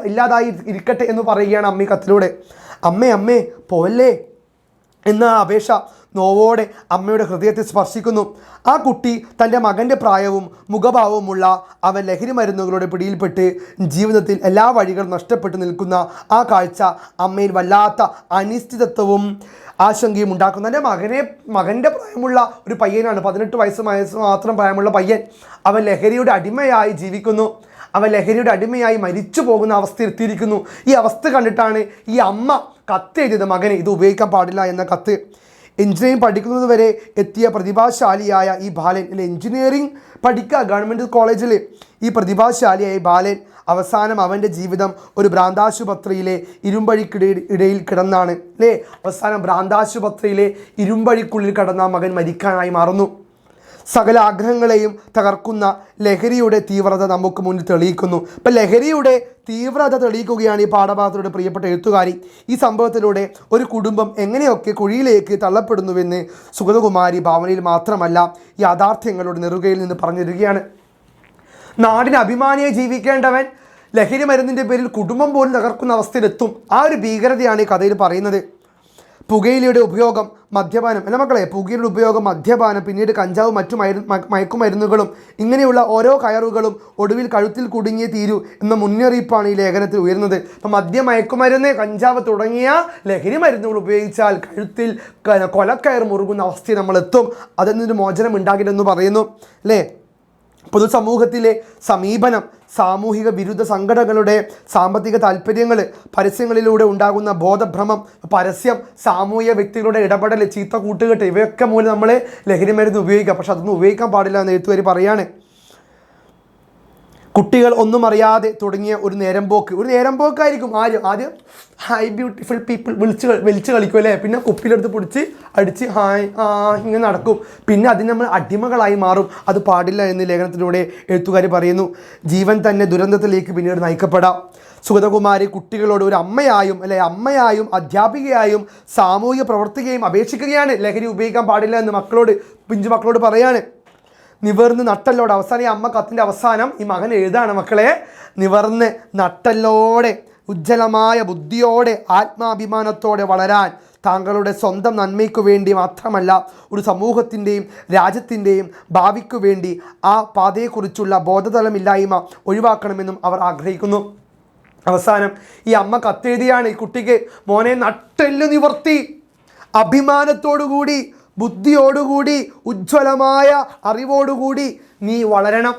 ഇല്ലാതായി ഇരിക്കട്ടെ എന്ന് പറയുകയാണ് അമ്മ കത്തിലൂടെ. അമ്മേ അമ്മേ പോവല്ലേ എന്ന അപേക്ഷ നോവോടെ അമ്മയുടെ ഹൃദയത്തെ സ്പർശിക്കുന്നു. ആ കുട്ടി തൻ്റെ മകൻ്റെ പ്രായവും മുഖഭാവവുമുള്ള അവൻ ലഹരി മരുന്നുകളുടെ പിടിയിൽപ്പെട്ട് ജീവിതത്തിൽ എല്ലാ വഴികളും നഷ്ടപ്പെട്ടു നിൽക്കുന്ന ആ കാഴ്ച അമ്മയിൽ വല്ലാത്ത അനിശ്ചിതത്വവും ആശങ്കയും ഉണ്ടാക്കുന്നു. എൻ്റെ മകൻ്റെ പ്രായമുള്ള ഒരു പയ്യനാണ്, 18 വയസ്സ് മാത്രം പ്രായമുള്ള പയ്യൻ. അവൻ ലഹരിയുടെ അടിമയായി ജീവിക്കുന്നു. അവൻ ലഹരിയുടെ അടിമയായി മരിച്ചു പോകുന്ന അവസ്ഥ എത്തിയിരിക്കുന്നു. ഈ അവസ്ഥ കണ്ടിട്ടാണ് ഈ അമ്മ കത്ത് എഴുതിയത്, മകന് ഇത് ഉപയോഗിക്കാൻ പാടില്ല എന്ന കത്ത്. എഞ്ചിനീയറിംഗ് പഠിക്കുന്നത് വരെ എത്തിയ പ്രതിഭാശാലിയായ ഈ ബാലൻ, അല്ലെ, എഞ്ചിനീയറിംഗ് പഠിക്കുക ഗവൺമെൻറ് കോളേജിൽ, ഈ പ്രതിഭാശാലിയായ ബാലൻ അവസാനം അവൻ്റെ ജീവിതം ഒരു ഭ്രാന്താശുപത്രിയിലെ ഇരുമ്പഴിക്കിടയിൽ കിടന്നാണ്, അല്ലേ, അവസാനം ഭ്രാന്താശുപത്രിയിലെ ഇരുമ്പഴിക്കുള്ളിൽ കിടന്ന മകൻ മരിക്കാനായി മാറുന്നു. സകല ആഗ്രഹങ്ങളെയും തകർക്കുന്ന ലഹരിയുടെ തീവ്രത നമുക്ക് മുന്നിൽ തെളിയിക്കുന്നു. ഇപ്പം ലഹരിയുടെ തീവ്രത തെളിയിക്കുകയാണ് ഈ പാഠഭാഗത്തിലൂടെ പ്രിയപ്പെട്ട എഴുത്തുകാരി. ഈ സംഭവത്തിലൂടെ ഒരു കുടുംബം എങ്ങനെയൊക്കെ കുഴിയിലേക്ക് തള്ളപ്പെടുന്നുവെന്ന് സുഗതകുമാരി ഭാവനയിൽ മാത്രമല്ല യാഥാർത്ഥ്യങ്ങളുടെ നെറുകയിൽ നിന്ന് പറഞ്ഞു തരികയാണ്. നാടിന് അഭിമാനിയായി ജീവിക്കേണ്ടവൻ ലഹരി മരുന്നിൻ്റെ പേരിൽ കുടുംബം പോലും തകർക്കുന്ന അവസ്ഥയിലെത്തും. ആ ഒരു ഭീകരതയാണ് ഈ കഥയിൽ പറയുന്നത്. പുകയിലയുടെ ഉപയോഗം, മദ്യപാനം, അല്ല മക്കളെ, പുകയിലയുടെ ഉപയോഗം, മദ്യപാനം, പിന്നീട് കഞ്ചാവും മറ്റു മയക്കുമരുന്നുകളും, ഇങ്ങനെയുള്ള ഓരോ കയറുകളും ഒടുവിൽ കഴുത്തിൽ കുടുങ്ങിയേ തീരൂ എന്ന മുന്നറിയിപ്പാണ് ഈ ലേഖനത്തിൽ ഉയരുന്നത്. അപ്പം മയക്കുമരുന്ന്, കഞ്ചാവ് തുടങ്ങിയ ലഹരി മരുന്നുകൾ ഉപയോഗിച്ചാൽ കഴുത്തിൽ കൊലക്കയർ മുറുകുന്ന അവസ്ഥയിൽ നമ്മളെത്തും. അതിൽ നിന്നൊരു മോചനം ഉണ്ടാകില്ലെന്ന് പറയുന്നു, അല്ലേ. പൊതുസമൂഹത്തിലെ സമീപനം, സാമൂഹിക വിരുദ്ധ സംഘടനകളുടെ സാമ്പത്തിക താല്പര്യങ്ങൾ, പരസ്യങ്ങളിലൂടെ ഉണ്ടാകുന്ന ബോധഭ്രമം, പരസ്യം, സാമൂഹിക വ്യക്തികളുടെ ഇടപെടൽ, ചീത്ത കൂട്ടുകെട്ട്, ഇവയൊക്കെ മൂലം നമ്മൾ ലഹരി മരുന്ന് ഉപയോഗിക്കാം. പക്ഷെ അതൊന്നും ഉപയോഗിക്കാൻ പാടില്ല എന്ന് എഴുത്തുകാരി പറയാണ്. കുട്ടികൾ ഒന്നും അറിയാതെ തുടങ്ങിയ ഒരു നേരമ്പോക്കായിരിക്കും. ആദ്യം ഹായ് ബ്യൂട്ടിഫുൾ പീപ്പിൾ വലിച്ച് കളിക്കും, അല്ലേ, പിന്നെ കുപ്പിയിലെടുത്ത് പിടിച്ച് അടിച്ച് ഹായ് ഇങ്ങനെ നടക്കും. പിന്നെ അതിന് നമ്മൾ അടിമകളായി മാറും. അത് പാടില്ല എന്ന് ലേഖനത്തിലൂടെ എഴുത്തുകാരി പറയുന്നു. ജീവൻ തന്നെ ദുരന്തത്തിലേക്ക് പിന്നീട് നയിക്കപ്പെടാം. സുഗതകുമാരി കുട്ടികളോട് ഒരു അമ്മയായും അധ്യാപികയായും സാമൂഹിക പ്രവർത്തകയും അപേക്ഷിക്കുകയാണ്. ലഹരി ഉപയോഗിക്കാൻ പാടില്ല എന്ന് പിഞ്ചു മക്കളോട് പറയാണ്. നിവർന്ന് നട്ടല്ലോടെ, അവസാനം ഈ അമ്മ കത്തിൻ്റെ അവസാനം ഈ മകൻ എഴുതാണ്, മക്കളെ, നിവർന്ന് നട്ടല്ലോടെ ഉജ്ജ്വലമായ ബുദ്ധിയോടെ ആത്മാഭിമാനത്തോടെ വളരാൻ താങ്കളുടെ സ്വന്തം നന്മയ്ക്കു വേണ്ടി മാത്രമല്ല ഒരു സമൂഹത്തിൻ്റെയും രാജ്യത്തിൻ്റെയും ഭാവിക്കു വേണ്ടി ആ പാതയെക്കുറിച്ചുള്ള ബോധതലമില്ലായ്മ ഒഴിവാക്കണമെന്നും അവർ ആഗ്രഹിക്കുന്നു. അവസാനം ഈ അമ്മ കത്തെഴുതിയാണ് ഈ കുട്ടിക്ക്, മോനെ നട്ടെല്ല് നിവർത്തി അഭിമാനത്തോടുകൂടി ബുദ്ധിയോടുകൂടി ഉജ്ജ്വലമായ അറിവോടുകൂടി നീ വളരണം.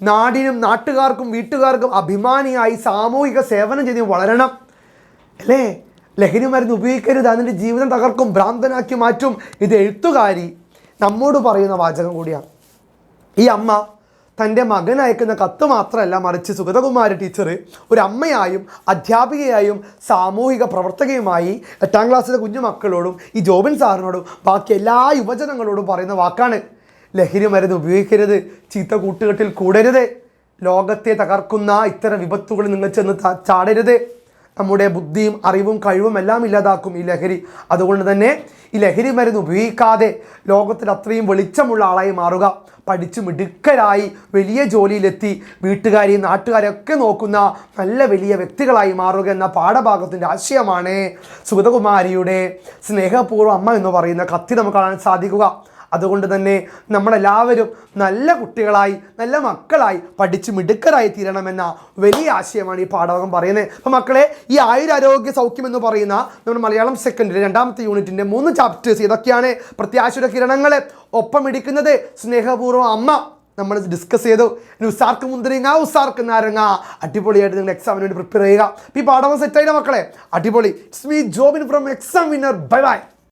നാടിനും നാട്ടുകാർക്കും വീട്ടുകാർക്കും അഭിമാനിയായി സാമൂഹിക സേവനം ചെയ്ത് വളരണം, അല്ലേ. ലഹരി മരുന്ന് ഉപയോഗിക്കരുത്, അതിൻ്റെ ജീവിതം തകർക്കും, ഭ്രാന്തനാക്കി മാറ്റും. ഇത് എഴുത്തുകാരി നമ്മോട് പറയുന്ന വാചകം കൂടിയാണ്. ഈ അമ്മ തൻ്റെ മകൻ അയക്കുന്ന കത്ത് മാത്രമല്ല, മറിച്ച് സുഗതകുമാരി ടീച്ചർ ഒരു അമ്മയായും അധ്യാപികയായും സാമൂഹിക പ്രവർത്തകയുമായി 8ാം ക്ലാസ്സിലെ കുഞ്ഞു മക്കളോടും ഈ ജോബിൻ സാറിനോടും ബാക്കി എല്ലാ യുവജനങ്ങളോടും പറയുന്ന വാക്കാണ്, ലഹരി മരുന്ന് ഉപയോഗിക്കരുത്, ചീത്ത കൂട്ടുകെട്ടിൽ കൂടരുത്, ലോകത്തെ തകർക്കുന്ന ഇത്തരം വിപത്തുകളിൽ നിങ്ങൾ ചെന്ന് ചാടരുത്. നമ്മുടെ ബുദ്ധിയും അറിവും കഴിവും എല്ലാം ഇല്ലാതാക്കും ഈ ലഹരി. അതുകൊണ്ട് തന്നെ ഈ ലഹരി മരുന്ന് ഉപയോഗിക്കാതെ ലോകത്തിൽ അത്രയും വെളിച്ചമുള്ള ആളായി മാറുക, പഠിച്ച് മിടുക്കരായി വലിയ ജോലിയിലെത്തി വീട്ടുകാരെയും നാട്ടുകാരെയും ഒക്കെ നോക്കുന്ന നല്ല വലിയ വ്യക്തികളായി മാറുക എന്ന പാഠഭാഗത്തിൻ്റെ ആശയമാണ് സുഗതകുമാരിയുടെ സ്നേഹപൂർവ്വം അമ്മ എന്ന് പറയുന്ന കത്തിൽ നമുക്ക് കാണാൻ സാധിക്കുക. അതുകൊണ്ട് തന്നെ നമ്മളെല്ലാവരും നല്ല കുട്ടികളായി നല്ല മക്കളായി പഠിച്ച് മിടുക്കരായി തീരണമെന്ന വലിയ ആശയമാണ് ഈ പാഠഭാഗം പറയുന്നത്. അപ്പോൾ മക്കളെ, ഈ ആയുരാരോഗ്യ സൗഖ്യം എന്ന് പറയുന്ന നമ്മുടെ മലയാളം സെക്കൻഡറി 2ാമത്തെ യൂണിറ്റിൻ്റെ 3 ചാപ്റ്റേഴ്സ് ഇതൊക്കെയാണ്. പ്രത്യാശയുടെ കിരണങ്ങൾ ഒപ്പം ഇടിക്കുന്നത് സ്നേഹപൂർവ്വം അമ്മ നമ്മൾ ഡിസ്കസ് ചെയ്തു. ഉസാർക്ക് മുന്തിരിങ്ങ ഉസാർക്ക് നാരങ്ങ, അടിപൊളിയായിട്ട് നിങ്ങൾ എക്സാമിന് വേണ്ടി പ്രിപ്പയർ ചെയ്യുക. ഈ പാഠഭാഗം സെറ്റായില്ല മക്കളെ, അടിപൊളി. It's me Jobin from exam winner. Bye bye.